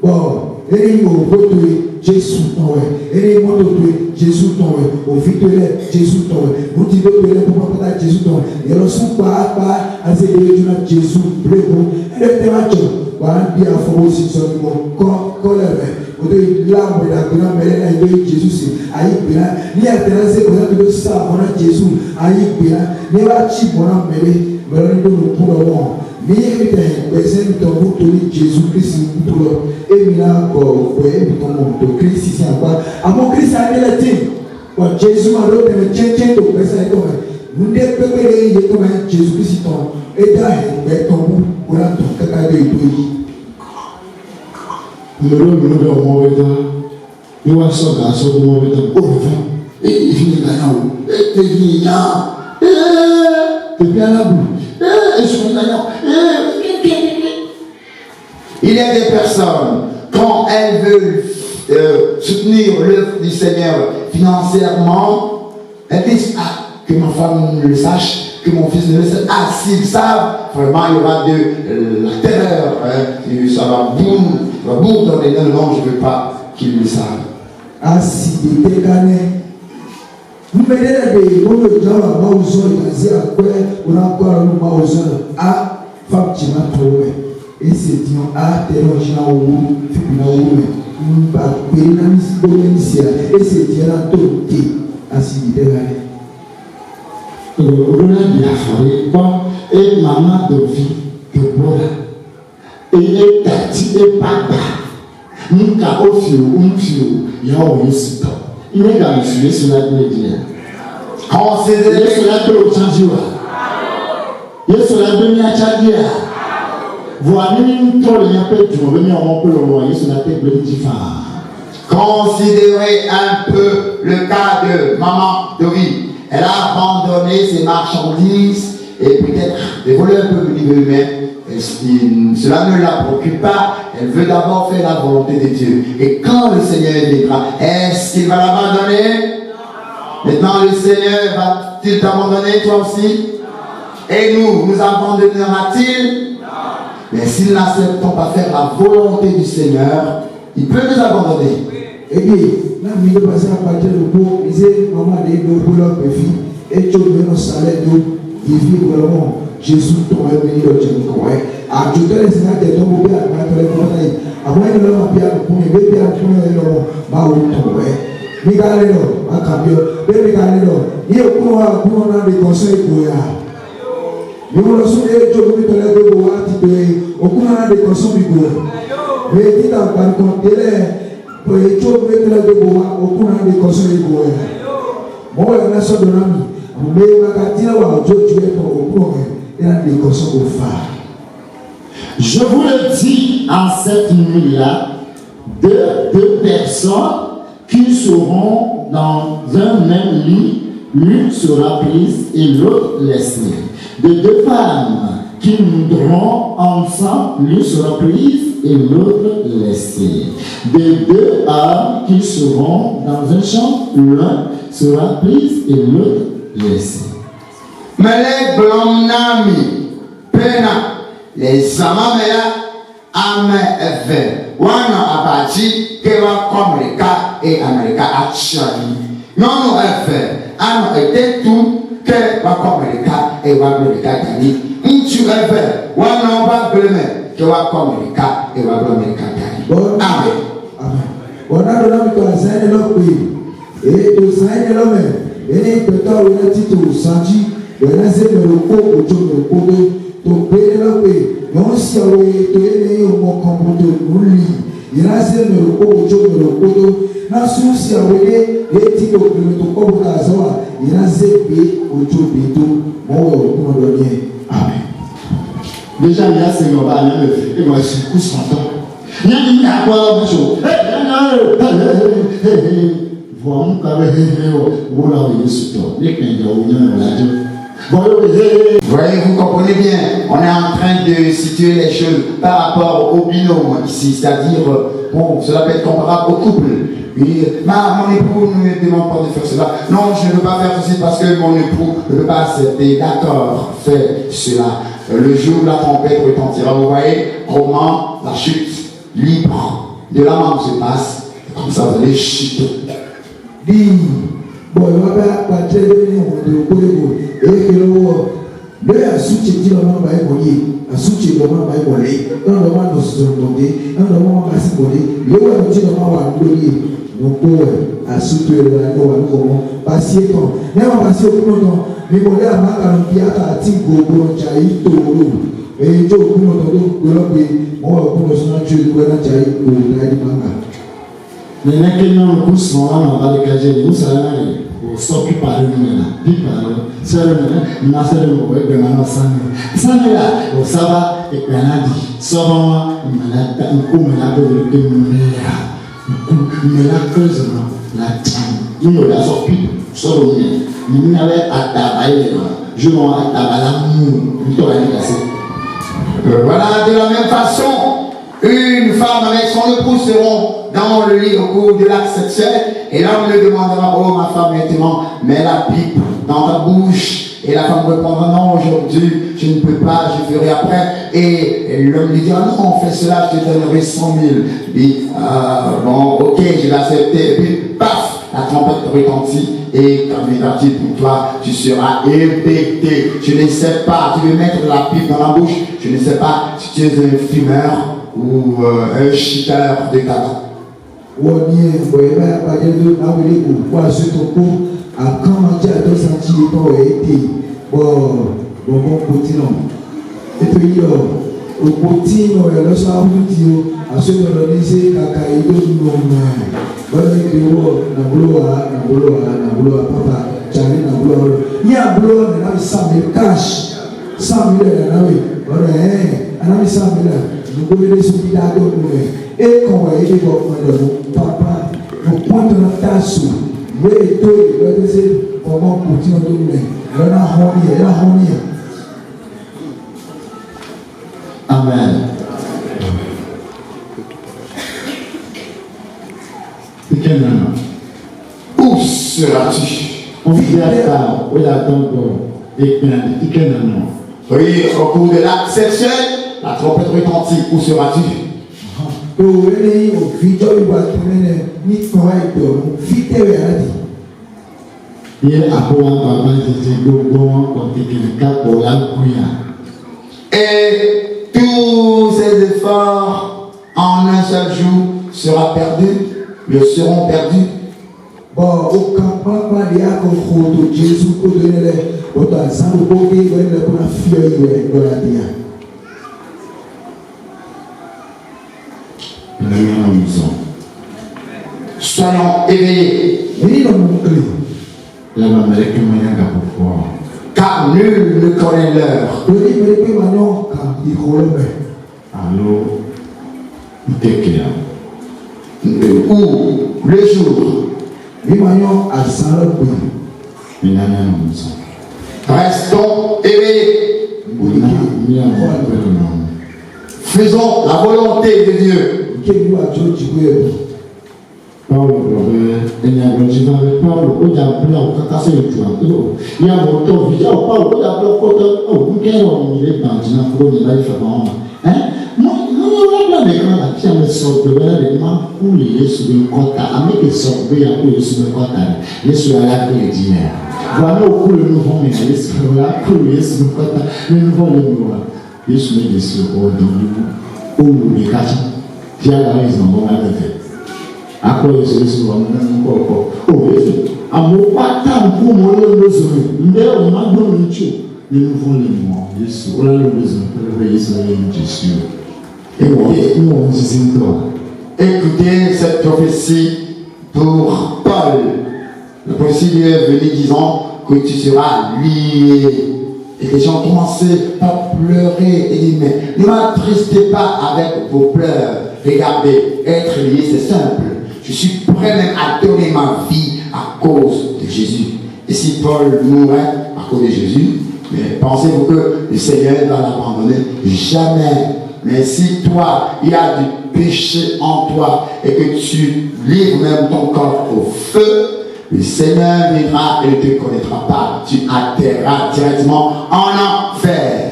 bon. ene o voto Jésus ton ene moto Jésus ton o vitole Jésus ton motivo pele pour papa Jésus ton et le son pa assez de juna Jésus brebo ene te macho wa dia fo si so ko le o de la mo da bina mele na de Jésus ayi bina ni aterase ko na de sa bona Jésus ayi bina ni ba chi bona mele mele do pour le ni ete besen to mutuli Jésus Christ mutulo emina ko e to mutulo Christ si aba amo Christ adela tin ko Jésus ma do te cheche to besen to munde pepere ye to ma Jésus Christ to e da e to mu ora to kaka de to yi mero do mo beta ni wa so ga so mo beta o fa e fini na ya o e te ni ya te bien bu Il y a des personnes, quand elles veulent soutenir l'œuvre du Seigneur financièrement, elles disent que ma femme le sache, que mon fils le sache. S'ils savent, vraiment il y aura de la terreur, ça va boum dans les noms. Non, je ne veux pas qu'ils le savent. Si de dégané. Nous venons de nous dire Maouzo et après on a encore nous Maouzo a femme qui m'a trouvé et c'est dit terrorisme ou fibina ou pas pénalisme domicile et c'est dit la toté ainsi de regarder on a bien fait quoi et maman de vie de bois et tati et papa nous ca ofio ya o yesito il est dans le sujet sur la Bible. Considérez cela peut changer. Il est sur la Bible à changer. Voilà, nous tous les appels du monde, on peut le voir sur la table différente. Considérez un peu le cas de maman Dory. Elle a abandonné ses marchandises et peut-être des voleurs peuvent venir eux-mêmes. Cela ne la préoccupe pas. Elle veut d'abord faire la volonté de Dieu. Et quand le Seigneur viendra, est-ce qu'il va l'abandonner? Maintenant, le Seigneur va-t-il t'abandonner toi aussi? Et nous abandonnera-t-il? Mais si nous n'acceptons pas faire la volonté du Seigneur, il peut nous abandonner. Eh bien, là, il est passé à partir de vous, il disait, maman, il est de leur péfi, et tu veux nos salaires, il vit vraiment, Jésus, ton revenu, le Dieu, à tout à l'heure, c'est un homme bien, à tout à l'heure, avant de l'homme bien, pour me bien, pour me l'homme, ma ou ton, Migaleno, ma camion, Migaleno, il y a pour un des conseils pour ya. Nous le sommes et Joe de la Boa, au courant des conseils pour mais dit à par contre, pour les Joe de la Boa, au courant des conseils pour ya. Moi, la nation de l'ami, mais ma catina ou Joe, tu es au courant, et là des conseils pour faire. Je vous le dis en cette nuit-là, deux personnes qui seront dans un même lit, l'une sera prise et l'autre laissée. De deux femmes qui moudront ensemble, l'une sera prise et l'autre laissée. De deux hommes qui seront dans un champ, l'un sera prise et l'autre laissée. Mais les blancs n'amis, pena, les amamela, amève. Wana abati kewa Amerika et Amerika achani. Non efe ano ete tout que wa Amerika et wa Amerika gani. Intu efe wana wa bleme que wa Amerika et wa Amerika gani. Amen. Amen. Wana dona mi ko saine lo pe. E to saine lo me. E peta o na tito sanji. Wana se me lo ko ojo me ko to pe lo pe. Non si o to ele o mo kompoto nuli. Irase me lo ko ojo me lo ko na su si o ele e ti ko me to ko ta zawa. Irase be ojo be to mo wo ko lo ni. Amen. Déjà, il y a ces moments-là, et moi, je suis content. Il y a une accord, mais je voyez, vous comprenez bien, on est en train de situer les choses par rapport au binôme ici, c'est-à-dire, bon, cela peut être comparable au couple. Oui, mon époux ne me demande pas de faire cela. Non, je ne veux pas faire ceci parce que mon époux ne peut pas accepter. D'accord, fais cela. Le jour où la trompette retentira, vous voyez comment la chute libre de la main se passe, comme ça vous allez chuter. Dis, bon, il va pas très bien, on doit le et que le a soutenu le moment by Moli, a soutenu le moment by Moli, un moment dans ce monde, un moment à ce monde, le moment où tu le moment à Moli, donc a soutenu le moment, passer ton, mais on passe au temps, mais on a marqué un pied à Tigo, pour Chaï, Toro, et Joe, pour notre Golobi, on va pour notre Dieu, pour notre Chaï, pour Manga. Mais là, qu'il y a un coup, on va le cacher, nous allons s'occuper par nous-mêmes. Puis par c'est le même, c'est le même, de ma santé là, ça va, et puis on a dit, souvent, on coup, on a de mais la cause, la time, nous la sortie, sur le mien, nous n'avons à tabailler, je m'en à tabailler, nous t'aurais cassé. Voilà, de la même façon, une femme avec son époux seront dans le lit au cours de l'acte sexuel, et l'homme lui demandera, oh ma femme, maintenant, mets la pipe dans ta bouche. Et la femme répondra, non, aujourd'hui, je ne peux pas, je ferai après. Et l'homme lui dira, non, fais cela, je te donnerai 100 000. Il dit, bon, ok, je vais accepter. Et puis, paf, la trompette retentit. Et quand viendra-t-il pour toi, tu seras ébecté. Je ne sais pas, tu veux mettre la pipe dans la bouche. Je ne sais pas si tu es un fumeur ou un chiteur de tabac. À quand tu as deux sentis ton été, bon petit non. Et puis, au petit non, il y a le soir où à ce moment là, c'est caca et deux non. Voilà que na boulot papa, Charlie na boulot. Il y a boulot na 100 000 cash, 100 000 na oui. Voilà, ana 100 000. Nous pouvons les soutenir à d'autres moments. Et quand on va aider papa, nous pointons notre tasse. Oui, tout le monde sait comment continuer à donner. Il y a harmonie. Amen. Où seras-tu? On vit à ça, où la tombe et Oui, au cours de l'acte sexuel, la trompette retentit. Où seras-tu? Et tous ces efforts en un seul jour seront perdus, ils seront perdus. Bon, au campement de Yacob, Jésus peut donner les autres ensemble pour que vous ayez la fille de la terre. Soyons éveillés. Car nul ne connaît l'heure. Ou le jour. Restons éveillés. Faisons la volonté de Dieu. Écoutez cette prophétie pour Paul. La prophétie lui est venue disant que tu seras lié. Et les gens commençaient à pleurer et dire, mais ne m'attristez pas avec vos pleurs. Regardez, être lié, c'est simple. Je suis prêt même à donner ma vie à cause de Jésus. Et si Paul mourait à cause de Jésus, mais pensez-vous que le Seigneur va l'abandonner? Jamais. Mais si toi, il y a du péché en toi et que tu livres même ton corps au feu, le Seigneur viendra et ne te connaîtra pas. Tu atterras directement en enfer.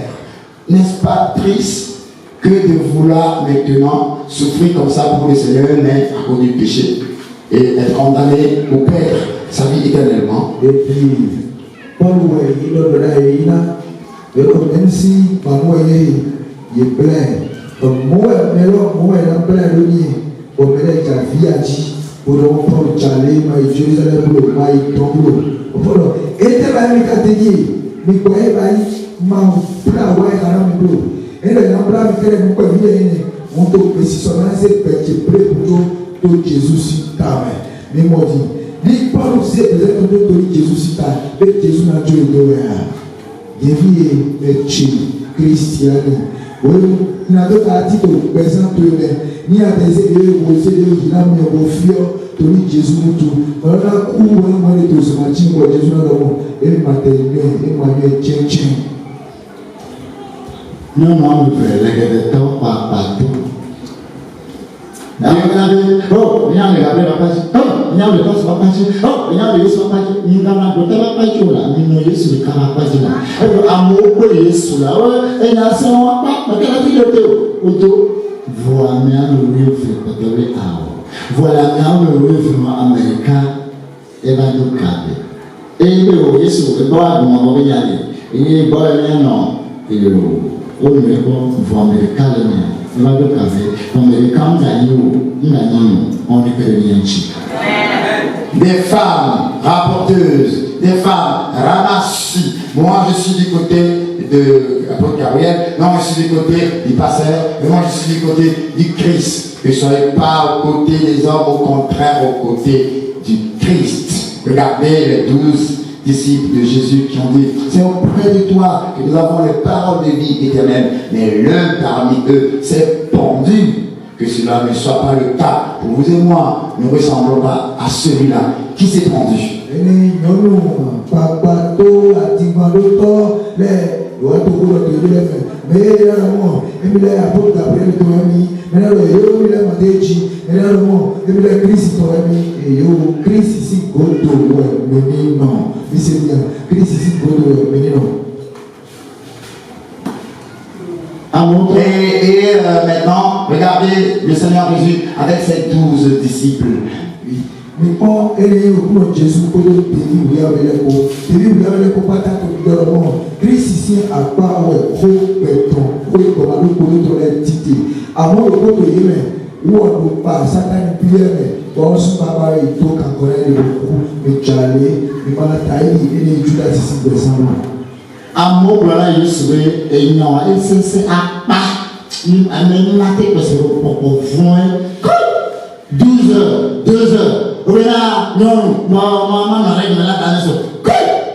N'est-ce pas triste? que de vouloir maintenant souffrir comme ça pour le Seigneur, mais à cause du péché, et être condamné au perdre sa vie éternellement. Et puis, Paul, il a même si maman est plein, moi, la plein de lui, pour me dire que vie a dit, pour le prendre Charlie, ma Jérusalem, pour le maïs, pour le. Et t'es pas mis à te dire, mais quoi, ma plat, ouais, à la maison. Et le lambda, mais quel est mon coeur, on te précise, c'est petit prêt pour Jésus si t'as mais moi dit, dit Paul aussi peut-être que Jésus si t'as, mais Jésus n'a tué de rien. Devi meci cristiani. Oui, n'a d'autre article présent ni à des élèves ou des élèves mais au fio to ni Jésus nous tout. On a coup on a tout ce matin pour Jésus nous avons et matériel et moyen tchin. Non, non, nous faisons les temps par partout. Oh, il y a les gars, oh, il y a les passes, oh, il y a les passes, il y a les passes, il y a les passes, amour pour les sous là, et là, c'est un pas, mais quelle est la vidéo? Voilà, le rêve, voilà, le rêve américain, et va nous caber. Et le rêve, c'est le droit de m'en aller. Et le droit de non, et le rêve américain, il va nous caber. Américain, on ne peut rien chier. Des femmes rapporteuses, des femmes ramassis. Moi, je suis du côté de l'apôtre Gabriel, non, je suis du côté du pasteur, et moi, je suis du côté du Christ. Ne soyez pas au côté des hommes, au contraire, au côté du Christ. Regardez les 12 disciples de Jésus qui ont dit, c'est auprès de toi que nous avons les paroles de vie éternelle, mais l'un parmi eux s'est pendu. Que cela ne soit pas le cas pour vous et moi, ne ressemblons pas à celui-là qui s'est pendu. Et maintenant, regardez le Seigneur Jésus avec ses 12 disciples. Mais quand elle est au bout de Jésus, pour le Christ ici a pas trop béton, comme nous pour notre entité. Avant le coup de Yémen, où on ne pas, Satan prière, bon, ce papa est tout quand on est beaucoup, mais Charlie, mais pas la taille, et les Judas ici descendent. Amour, voilà, je suis, et non, et c'est à pas. Il a même maté parce que pour 12 heures, 2 heures. Oui, là, non, maman n'a rien de la danse.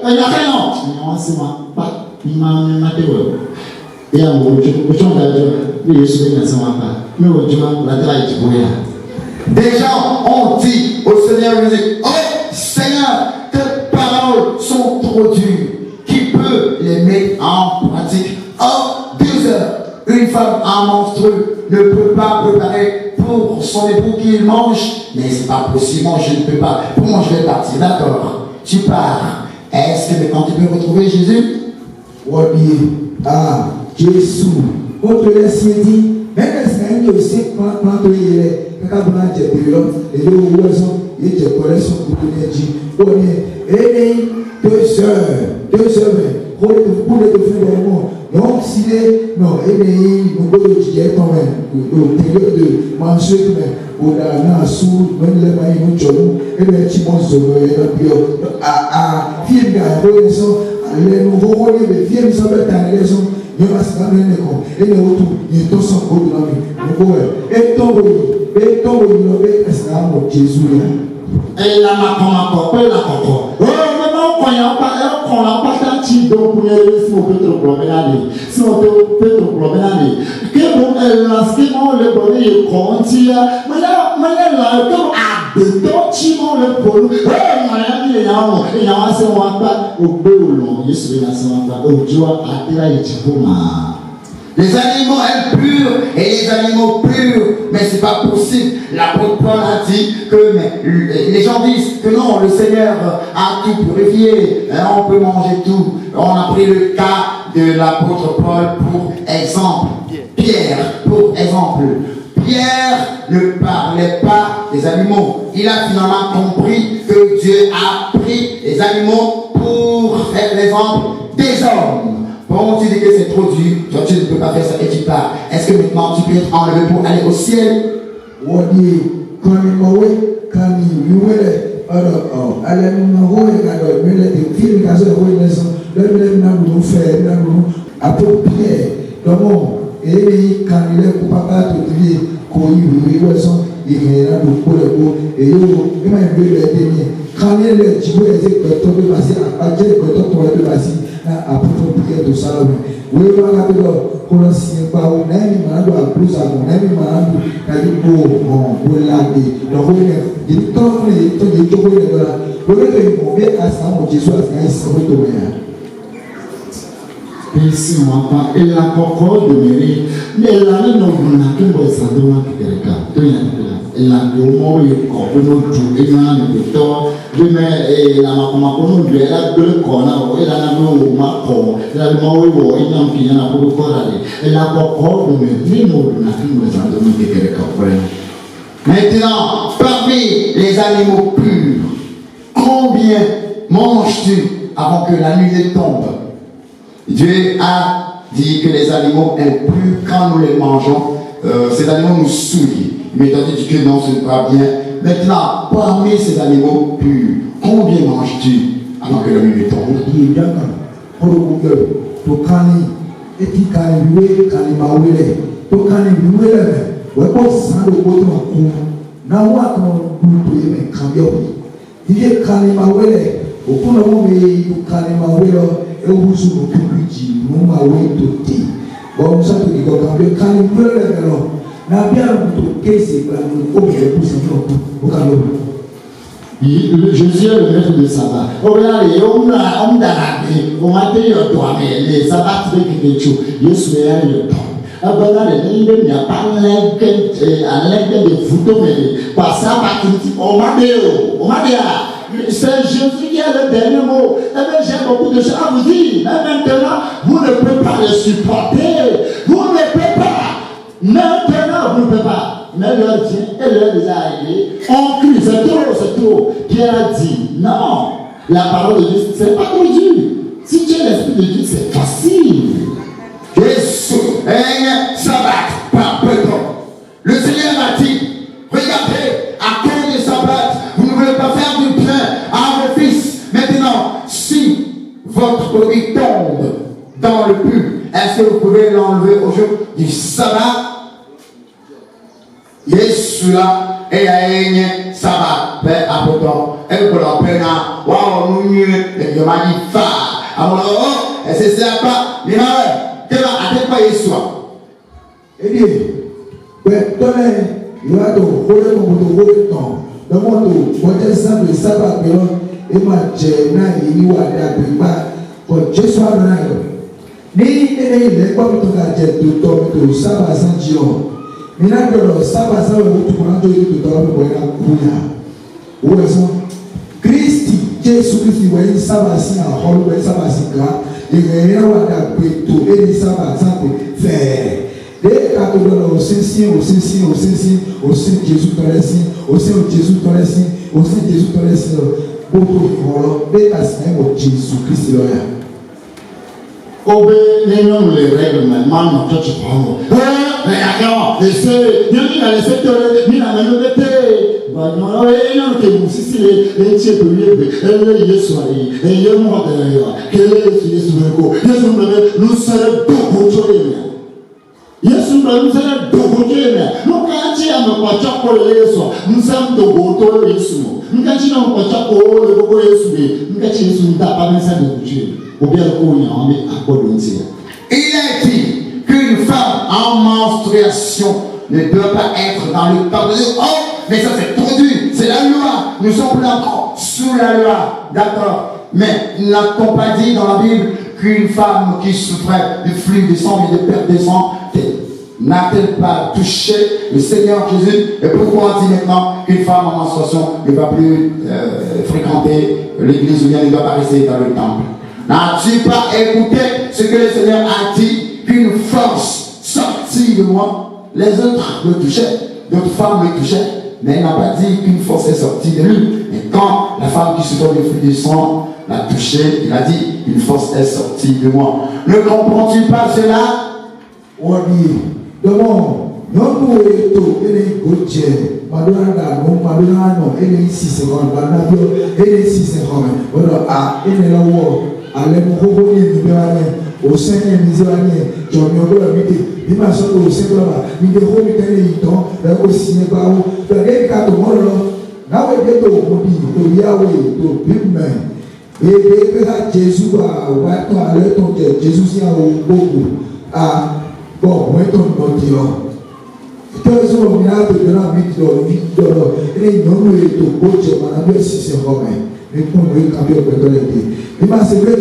Il n'y a rien, non, c'est moi, pas, il m'a maté. Et à mon Dieu, je suis d'ailleurs, je suis dans son appart. Mais au Dieu, la taille du bouillard. Des gens ont dit au Seigneur Jésus, oh Seigneur, tes paroles sont trop dures. Qui peut les mettre en pratique? Oh, 2 heures. Une femme en monstrueux ne peut pas préparer pour son époux qu'il mange. Mais c'est pas possible, moi je ne peux pas. Pour moi je vais partir, d'accord. Tu pars. Est-ce que maintenant tu peux retrouver Jésus? Oui, ah, Jésus. Votre laisse dit, même si vous aussi quand il est, quand vous avez des pilotes, et vous avez des corrections pour vous dire, on est 2 heures, pour le défendre. Donc, s'il est, non, il est quand même, au période de manger, au dana, sous, même les mains, nous sommes, et les timons sont à film à relaison, les nouveaux rôles, les films sont à relaison, il y a un école, et les autres, il y a tous en gros de la vie. Et ton, est-ce que Jésus là? Et là, ma encore, pas la encore. Oh, maintenant, quand il y a pas, on n'a pas tant donc pour les si on peut trop promener, si on peut trop promener. Que bon, là, ce qui m'a le bonnet est conti, mais là, comme à béton, tu m'as le polo. Oh, il y a un assez pas au boulot, il se met à son pas au joie à tirer les chipouma. Les animaux impurs et les animaux purs, mais c'est pas possible. L'apôtre Paul a dit que les gens disent que non, le Seigneur a tout purifié, on peut manger tout. On a pris le cas de l'apôtre Paul pour exemple. Pierre, pour exemple. Pierre ne parlait pas des animaux. Il a finalement compris que Dieu a pris les animaux pour faire l'exemple des hommes. Bon, tu dis que c'est trop dur, toi tu ne peux pas faire ça et tu pars. Est-ce que maintenant tu peux être enlevé pour aller au ciel? Ici, moi, et la concorde de Mary, mais la ligne on a tout le sang de et la gomo est complètement tout, et non, le temps, je mets la macomacono de la gueule corner, et la nano macron, la mao, et non, qui en a pour le corps, et la concorde de Mary, on a tout le sang de Maintenant, parmi les animaux purs, combien manges-tu avant que la nuit tombe? Dieu a dit que les animaux impurs, quand nous les mangeons, ces animaux nous souillent. Mais tandis que non, ce n'est pas bien. Maintenant, parmi ces animaux purs, combien manges-tu avant que la nuit tombe? Jésus est le maître de sabbat. Regardez, on a dit, les sabbats de Kékéchou, Jésus est le temps. Abana le nende n'y a pas l'enquête de photos, mais par ça, on m'a dit, c'est Jésus qui a le dernier mot. Eh bien, j'ai beaucoup de choses à vous dire. Mais maintenant, vous ne pouvez pas le supporter. Vous ne pouvez pas. Maintenant, vous ne pouvez pas. Mais l'heure vient et l'heure est arrivée. On crie, c'est trop. Qui a dit, non, la parole de Dieu, c'est pas trop dur. Si tu es l'esprit de Dieu, c'est facile. Jésus est sabbat par peu de temps. Le Seigneur m'a dit, regardez, à cause du sabbat, vous ne voulez pas faire du bien à vos fils. Maintenant, si votre brebis tombe dans le puits, est-ce que vous pouvez l'enlever au jour du sabbat? Jésus là, et a un sabbat, mais à peu de temps, et vous l'en waouh, nous mieux, et vous m'avez dit, alors, et c'est ça pas, mais que va attendre pas Jésus. Et bien, il y a de voler temps. Dans mon dos, moi j'ai simple sabbat, et ma j'ai il y a quand Jésus a donné. Ni les quoi me tourne à dire tout le sabbat sans Dieu. Mais là, le sabbat sans le tout le monde tout le monde où est-ce Christ, Jésus Christ, il sabbat sans un rôle, il sabbat sans gras. Il y a un peu et ça va faire. Dès que tu donnes au Jésus dans les signes, au Jésus dans les signes, au Jésus dans les signes, beaucoup de gens, dès que c'est Jésus Christ là. Obéissons les règles maintenant, notre church prend. Mais attends, laissez, il a laissé te, il a même été. Non, il a été aussi si les tiers de lui, elle est soirée, et il est mort d'ailleurs. Quel est ce Jésus nous serons beaucoup de Yesu nous serons beaucoup de nous quand tu as me pas pour les soins, nous sommes de beaucoup de Yesu. Nous quand tu n'as pas pour le beaucoup de Yesu, nous quand tu n'as pas besoin de Dieu. Ou bien qu'on y en met à quoi de dire. Il est dit qu'une femme en menstruation ne doit pas être dans le temps de Dieu. Oh, mais ça c'est trop dur, c'est la loi. Nous sommes plus encore sous la loi, d'accord. Mais n'a-t-on pas dit dans la Bible qu'une femme qui souffrait de flux de sang et de perte de sang n'a-t-elle pas touché le Seigneur Jésus? Et pourquoi on dit maintenant qu'une femme en menstruation ne va plus fréquenter l'église ou bien ne doit pas rester dans le temple? N'as-tu pas écouté ce que le Seigneur a dit, qu'une force sortira sorti de moi. Les autres le touchaient, d'autres femmes le touchaient, mais il n'a pas dit qu'une force est sortie de lui. Et quand la femme qui se trouve le flux du sang l'a touché, il a dit, une force est sortie de moi. Ne comprends-tu pas cela? On dit, d'abord, non, il est goûté. Madonna, non, Madonna, non, il est 6 secondes, Madonna, il est 6 secondes. Voilà, ah, il est là-haut. Allez, mon robot, il est bien. Au sein des miséraniens, j'en ai encore la vie. Il m'a sorti au sein de là-bas. Il est revenu dans les temps, là aussi, il n'est pas où. Il y a des cas de mort là. Là où il est au mobile, au Yahweh, au Bimman. Et Jésus va, Jésus vient au Bobo. Ah, bon, moi, ton nom dit là. Tous les hommes de la vie et les noms de Bobo, madame, si c'est romain. Et pour nous, quand on est mais c'est vrai,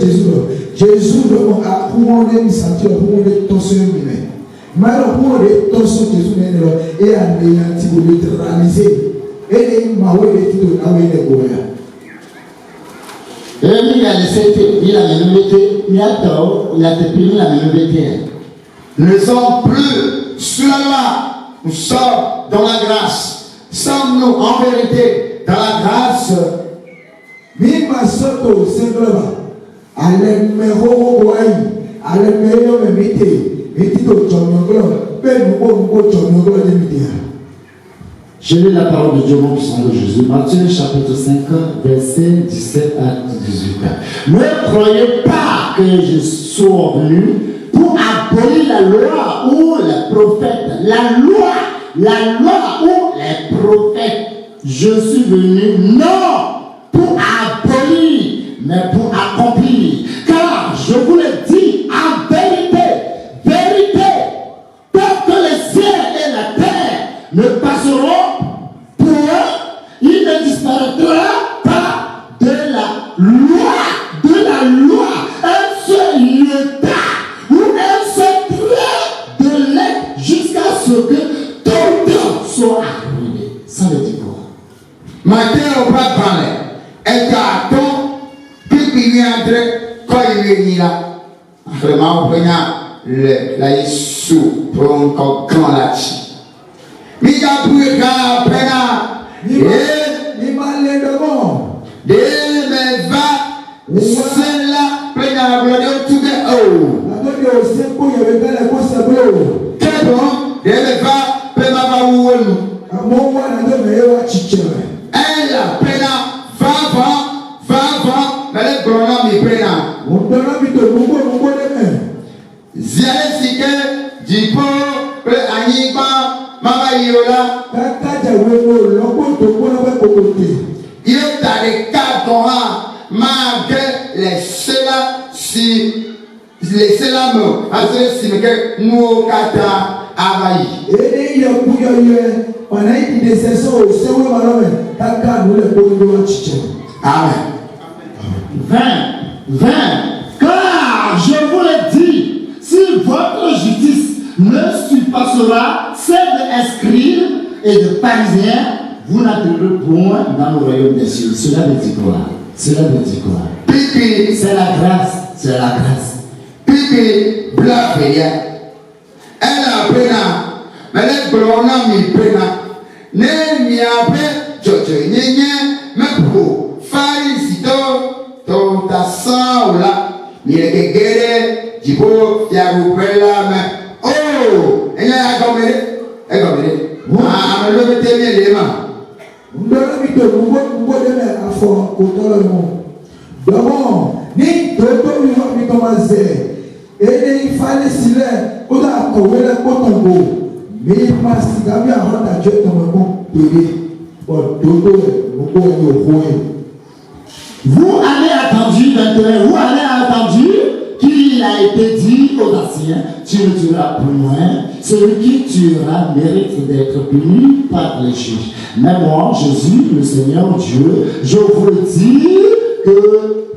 Jésus a commandé de sentir pour les tensions humaines. Mais pour les tensions humaines, et à neutraliser. Et les mauvais titres à les goya. Et il a laissé, il a ménobété, il a déprimé la ménobété. Nous ne sommes plus sous la loi, nous sommes dans la grâce. Sommes-nous en vérité dans la grâce? Mima soto simplement. Allez me roboy, allez me mité, mité do chonyoglo, ben nous chonyoglo de mité. Je lis la parole de Dieu au nom de Jésus. Matthieu chapitre 5, versets 17 à 18. Ne croyez pas que je sois venu pour abolir la loi ou les prophètes. La loi ou les prophètes. Je suis venu non pour abolir, mais pour accomplir. Car je vous le dis en vérité, tant que les cieux et la terre ne passeront, pour eux, il ne disparaîtra pas de la loi, un seul iota ou un seul trait de lettre jusqu'à ce que tout soit arrivé. Ça veut dire quoi? Matin au pas parler. Et carton, puis il vient quand il est là. Vraiment, on prend la Yesu pour un grand là-dessus. Mais il y a plus qu'à peine. Il m'a l'air de bon. Des mes va, c'est là, plein à la gloire tout de haut. Attendez, au Sékou, il y avait pas la course à bleu. Très bon, des mes va, plein à la gloire. À mon moment, on a donné un chiché. Elle a peine à 20 ans, mais les grenades me prennent. On donne un peu de mon de main. Ziale sike, Jipo, Aniba, Mama Yola. Kaka Jaweno, l'encontre de mon avec côté. Il est dans les 4 ans, malgré les cela, si les cela me, à ce si nous kata avaï. Et il y a bouillé, on a eu des sessions au Séoul Malomé, Kaka nous les pouvons de chiché. Amen. 20. Car je vous le dis, si votre justice ne surpassera celle des scribes et de pharisiens, vous n'entrerez point dans le royaume des cieux. Cela veut dire quoi? Pipi, C'est la grâce. Pipi, blavia. Elle a pena, mais les grenades me prennent. Ne m'y a pas, je n'y mais pour pharisito. Donc, ta sang là, il est guéri, du beau, il y a coupé là, mais oh, il y a gommé. Ah, mais le métier est les mains. On donne un peu de mon de main à fond, contre le monde. D'abord, ni toto lui va me commencer. Et il fallait s'il est, on a couvert le coton. Mais il m'a dit, Gabi a rendu à Dieu dans le bon pays. Bon, toto, mon beau est au roi. Vous avez entendu qu'il a été dit aux anciens, tu ne tueras point. Celui qui tuera mérite d'être puni par les juges. Mais moi, Jésus, le Seigneur Dieu, je vous le dis que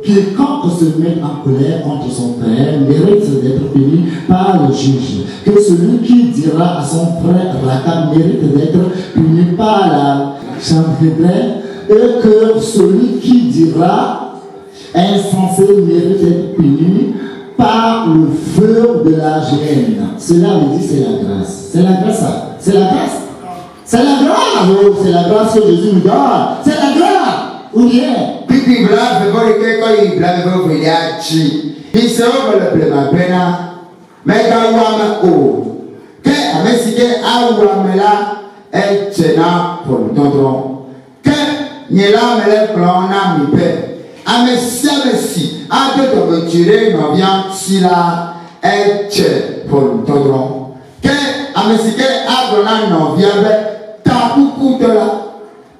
quiconque se met en colère contre son frère mérite d'être puni par le juge. Que celui qui dira à son frère Rakam mérite d'être puni par la Sanhédrin. Et que celui qui dira insensé mérite d'être puni par le feu de la gêne. Cela veut dire c'est la grâce. C'est la grâce, ça. C'est la grâce. C'est la grâce. Oh, c'est la grâce que Jésus nous donne. C'est la grâce. Ou bien. Pipi blanc, je vois que quand il blanc, je vois qu'il y a chi. Il se voit le blé ma pena. Mais quand on a oh, que avec ce que a là, elle tient pour le tonton. Que n'y a là mais le plan a mis paix. Amesi, a de te retirer nos viandes si là, elle tient pour le tonton. Que amesi que a donné nos viandes, ta coucou de là,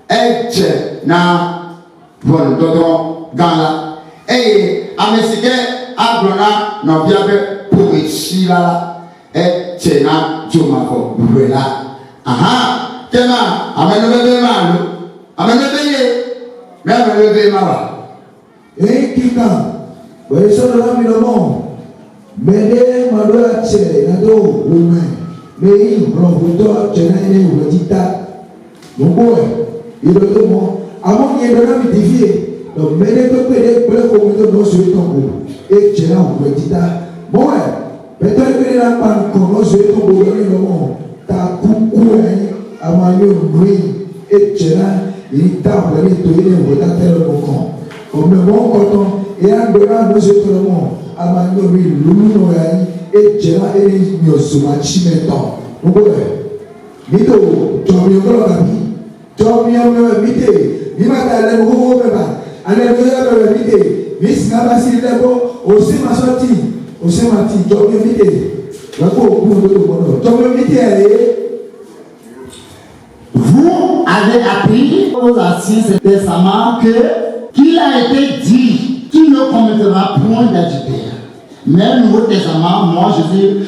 elle tient na pour le tonton gala. Et amesi que a donné nos viandes pour ici là, elle tient na jumako brûla. Aha, tema, amène-le mal, amène-le, mais amène-le mal. Et Kika, vous êtes là, mais les malheurs, c'est la dos, le main. Mais il l'envoie, tu n'as rien ou dit ta. Mon boy, il est le mot. Avant qu'il y ait de la déviée, donc, mais les peuples, comme nous sur le tombeau. Et tu n'as ou dit ta. Bon, peut-être que la panne, comme nous sur le tombeau, le monde, ta coucou, à ma nuit, et tu n'as, il t'a voulu te dire, vous êtes tellement con. Comme le bon coton, et un dollar nous autrement, à ma nourriture, l'ounou et Jera et Nyosuma Chimeton. Vous voyez, Mito, Tomion Gabi, Tomion Mité, Mimata Lemo Beba, Alléluia Mité, Miss Nabasi Lebo, Osima Soti, Osimati, Tomion Mité, Tomion Mité, vous avez appris aux Anciens Testaments qu'il a été dit qu'il ne commettra point d'adultère. Mais le Nouveau Testament, moi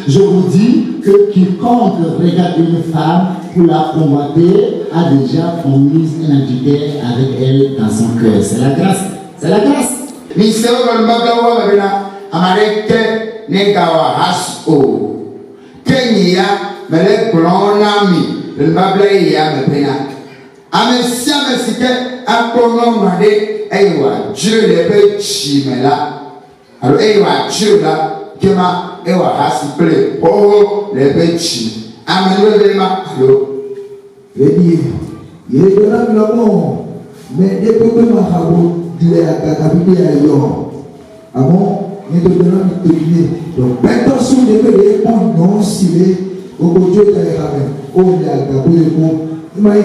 je vous dis que quiconque regarde une femme pour la convoiter a déjà commis un adultère avec elle dans son cœur. C'est la grâce. C'est la grâce. Misero Magawa Mabina, Amareke Negawa Hasko. Kenya, Melek Blonami, le Mablay Yamapena. Amesia Mesike, Akono Made. Ewa Dieu les petits mais là alors Ewa Dieu là comment Ewa hasple oh les petits amen le ma allo vedi il est là le monde mais des peuples ma habo dire à capiter ailleurs ah bon il est là me terminer donc maintenant sur les peuples non silé au Dieu t'a ramène oh il a capé pour il m'a dit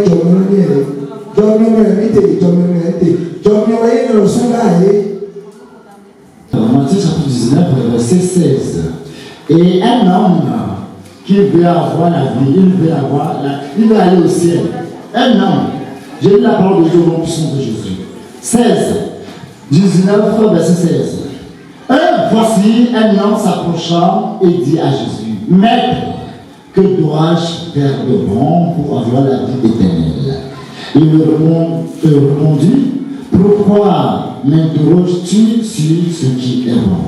Matthieu chapitre 19, verset 16. Et un homme qui veut avoir la vie, il veut aller au ciel. Un homme, j'ai lu la parole de Dieu au nom puissant de Jésus. 19, verset 16. Voici un homme s'approchant et dit à Jésus, Maître, que dois-je faire de bon pour avoir la vie éternelle? Il me répondit, pourquoi m'interroges-tu sur ce qui est bon?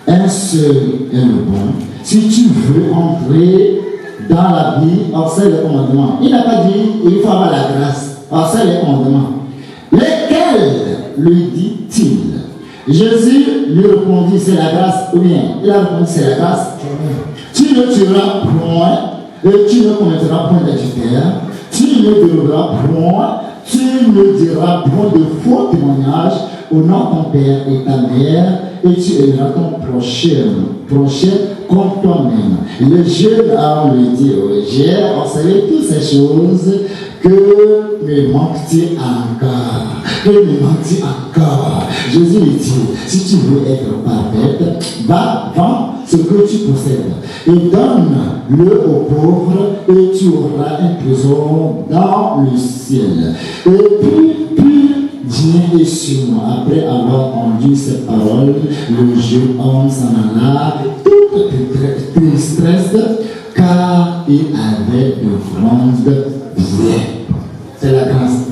Un seul est le bon. Si tu veux entrer dans la vie, observe les commandements. Il n'a pas dit, il faut avoir la grâce. Observe les commandements. Lesquels lui dit-il? Jésus lui répondit, c'est la grâce. Ou bien, il a répondu, c'est la grâce. Tu ne tueras point, et tu ne commettras point d'adultère. Tu ne devras point, tu ne diras point de faux témoignages au nom de ton père et ta mère, et tu aimeras ton prochain comme toi-même. Le jeune homme lui dit, j'ai observé toutes ces choses, que me manque-t-il encore? Que me manque-t-il encore? Jésus lui dit, si tu veux être parfaite, va, vends ce que tu possèdes et donne-le aux pauvres et tu auras un trésor dans le ciel. Et puis viens et suis-moi. Après avoir entendu ces paroles, le jeune homme s'en alla toute tristesse car il avait de grandes biens. C'est la grâce.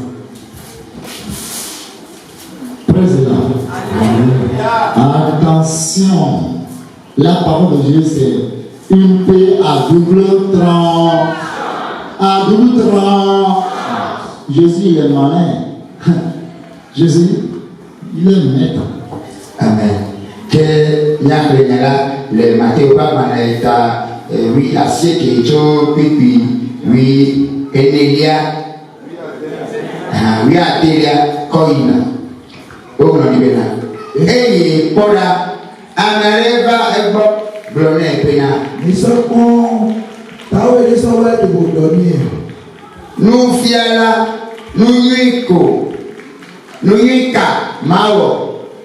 Président. Attention. La parole de Dieu, c'est une paix à double tranchant. À double tranchant. Jésus, il est malin. Jésus, il est maître. Amen. que le Matthieu Pamanaïta, oui, assez que Joe, puis, oui, Enelia, oui, Atelia, Coina, oh, non, il et Pola, Amareva, et Bob, Blonet, Pena. Nous sommes les sauvages de vous dormir. Nous fiala, nous yuiko, nous yuika, mao,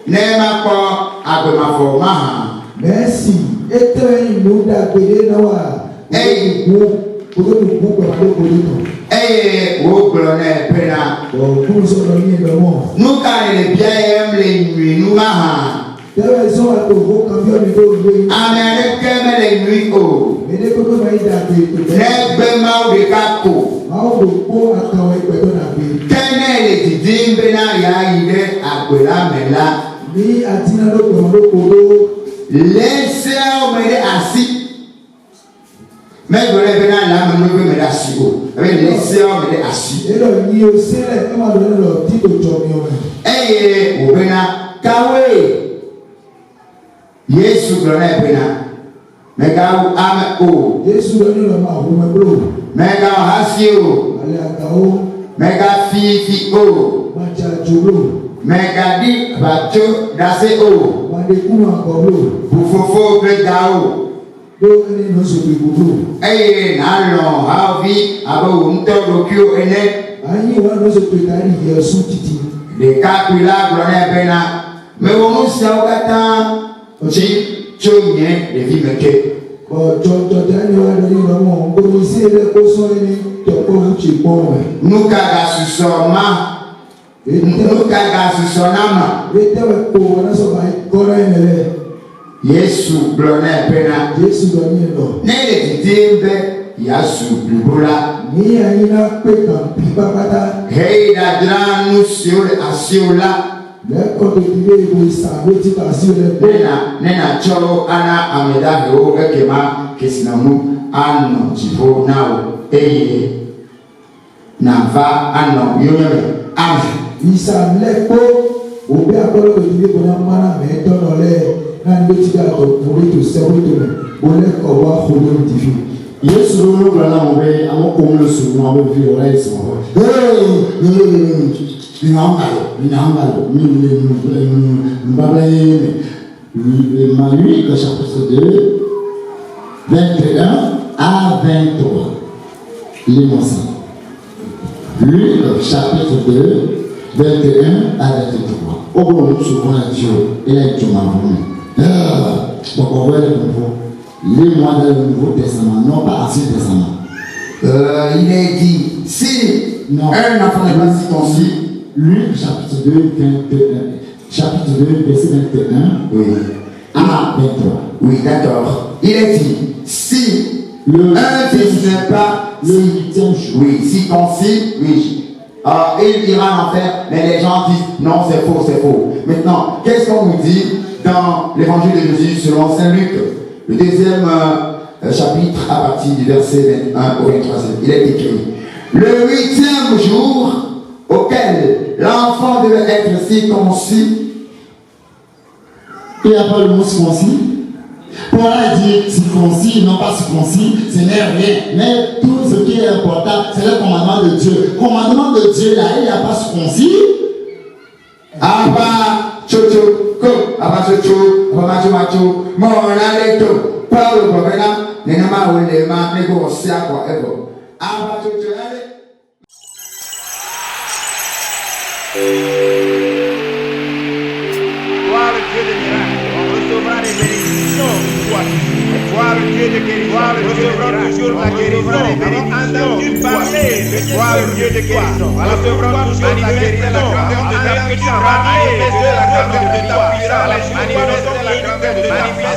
nema ko, abemafo, maha. Merci. Et nous d'appeler Noah. Hey, pour que nous pouvons hey, oh, Blonet, Pena. Bon, pour nous dormir le monde. Nous, quand les biens les nuits, nous, maha. Raison à tout campion de l'eau. Américain, les nuits, oh. Mais les copains m'ont dit N'ebe mau de kako. Kene le didi bena ya ide akwela mela. Ni atina lo kodo. Laissez au mede assis. Mais vous l'avez là, la manœuvre me l'a su. Avec laissez au mede assis. Et le ni au sele, on m'a donné le titre de champion. Eh, au bena kawe. Yesu glona bena. Mega ame o. Yesu donné le ma ou me blo. Mega hasio. Ale akao. Mega fifi o. Macha jublo. Mega di bacho dase o. Mande kuma koblo. Bufofo bedao. Do ene no so be blo. Eh, nalo havi abo unto dokyo ene. Ayi wa no so be kari Yesu titi. De kapila glona bena. Me wo musia okata. Chi chonye de vimeke. Dani wa dani wa mo ngo isi ele ko so ni to ko uchi po we. Nuka ga susoma. Nuka ga susonama. Ete we ko na so bai kora emele. Yesu glona pena. Yesu dani lo. Nele titembe yasu blubula. Ni ayina pe kan pipa pata. Hey da dranu siole asiola. Lẹ́kọ̀ọ́ tó ti lé ìwé ìsàlẹ̀ tí kà sí rẹ̀. Nena cholo ana ameda ho ekema kesinamu ano jivo nao eye nava ano yonyame ame. Ìsàlẹ̀ kó òbí àkọ́lọ́ tó ti lé kó náà máa mẹ́ tọ́nà lẹ́ náà ní ti dà tó múlé tó sẹ́wọ́n tó rẹ̀ bó lẹ́kọ̀ọ́ wá kó lórí ti fi. Yesu ló gbà náà wọ́n bẹ àwọn kò ń lọ sùn wọn bẹ fi ọ̀rẹ́ ìsìn wọn. Marie, le chapitre 2, 21 à 23. Lisons ça. Luc, chapitre 2, 21 à 23. Au bout de ce point, Dieu, il a été marqué. Donc, on voit le nouveau. Lis-moi dans le Nouveau Testament, non pas l'Ancien Testament. Il est dit, si un enfant n'est pas circoncis, Luc, chapitre 2, 21, chapitre 2, verset 21 oui. à 23. Oui, d'accord. Il est dit, si un fils n'est pas le 8e jour, oui, circoncis, oui, il ira en enfer, mais les gens disent, non, c'est faux, c'est faux. Maintenant, qu'est-ce qu'on nous dit dans l'évangile de Jésus selon Saint Luc, le deuxième chapitre à partir du verset 21 au 23. Il est écrit, le 8e jour auquel l'enfant devait être circoncis. Il n'y a pas le mot circoncis. Pour là dire circoncis, non pas circoncis, ce n'est rien. Mais tout ce qui est important, c'est le commandement de Dieu. Le commandement de Dieu, là, il n'y a pas circoncis. Abba, chocho, ko, abba chocho, abba macho, mona leto, Paulo Provena, Nenama Wilema, Nego Siako, Ego. Abba chocho, Voir le Dieu de miracles, on recevra des bénédictions. Voir le Dieu de guérison, on recevra toujours la guérison. Nous avons entendu parler de voir le Dieu de guérison. On recevra toujours la guérison. La grandeur de ta puissance, manifester la grandeur de ta puissance, manifester la grandeur de ta puissance.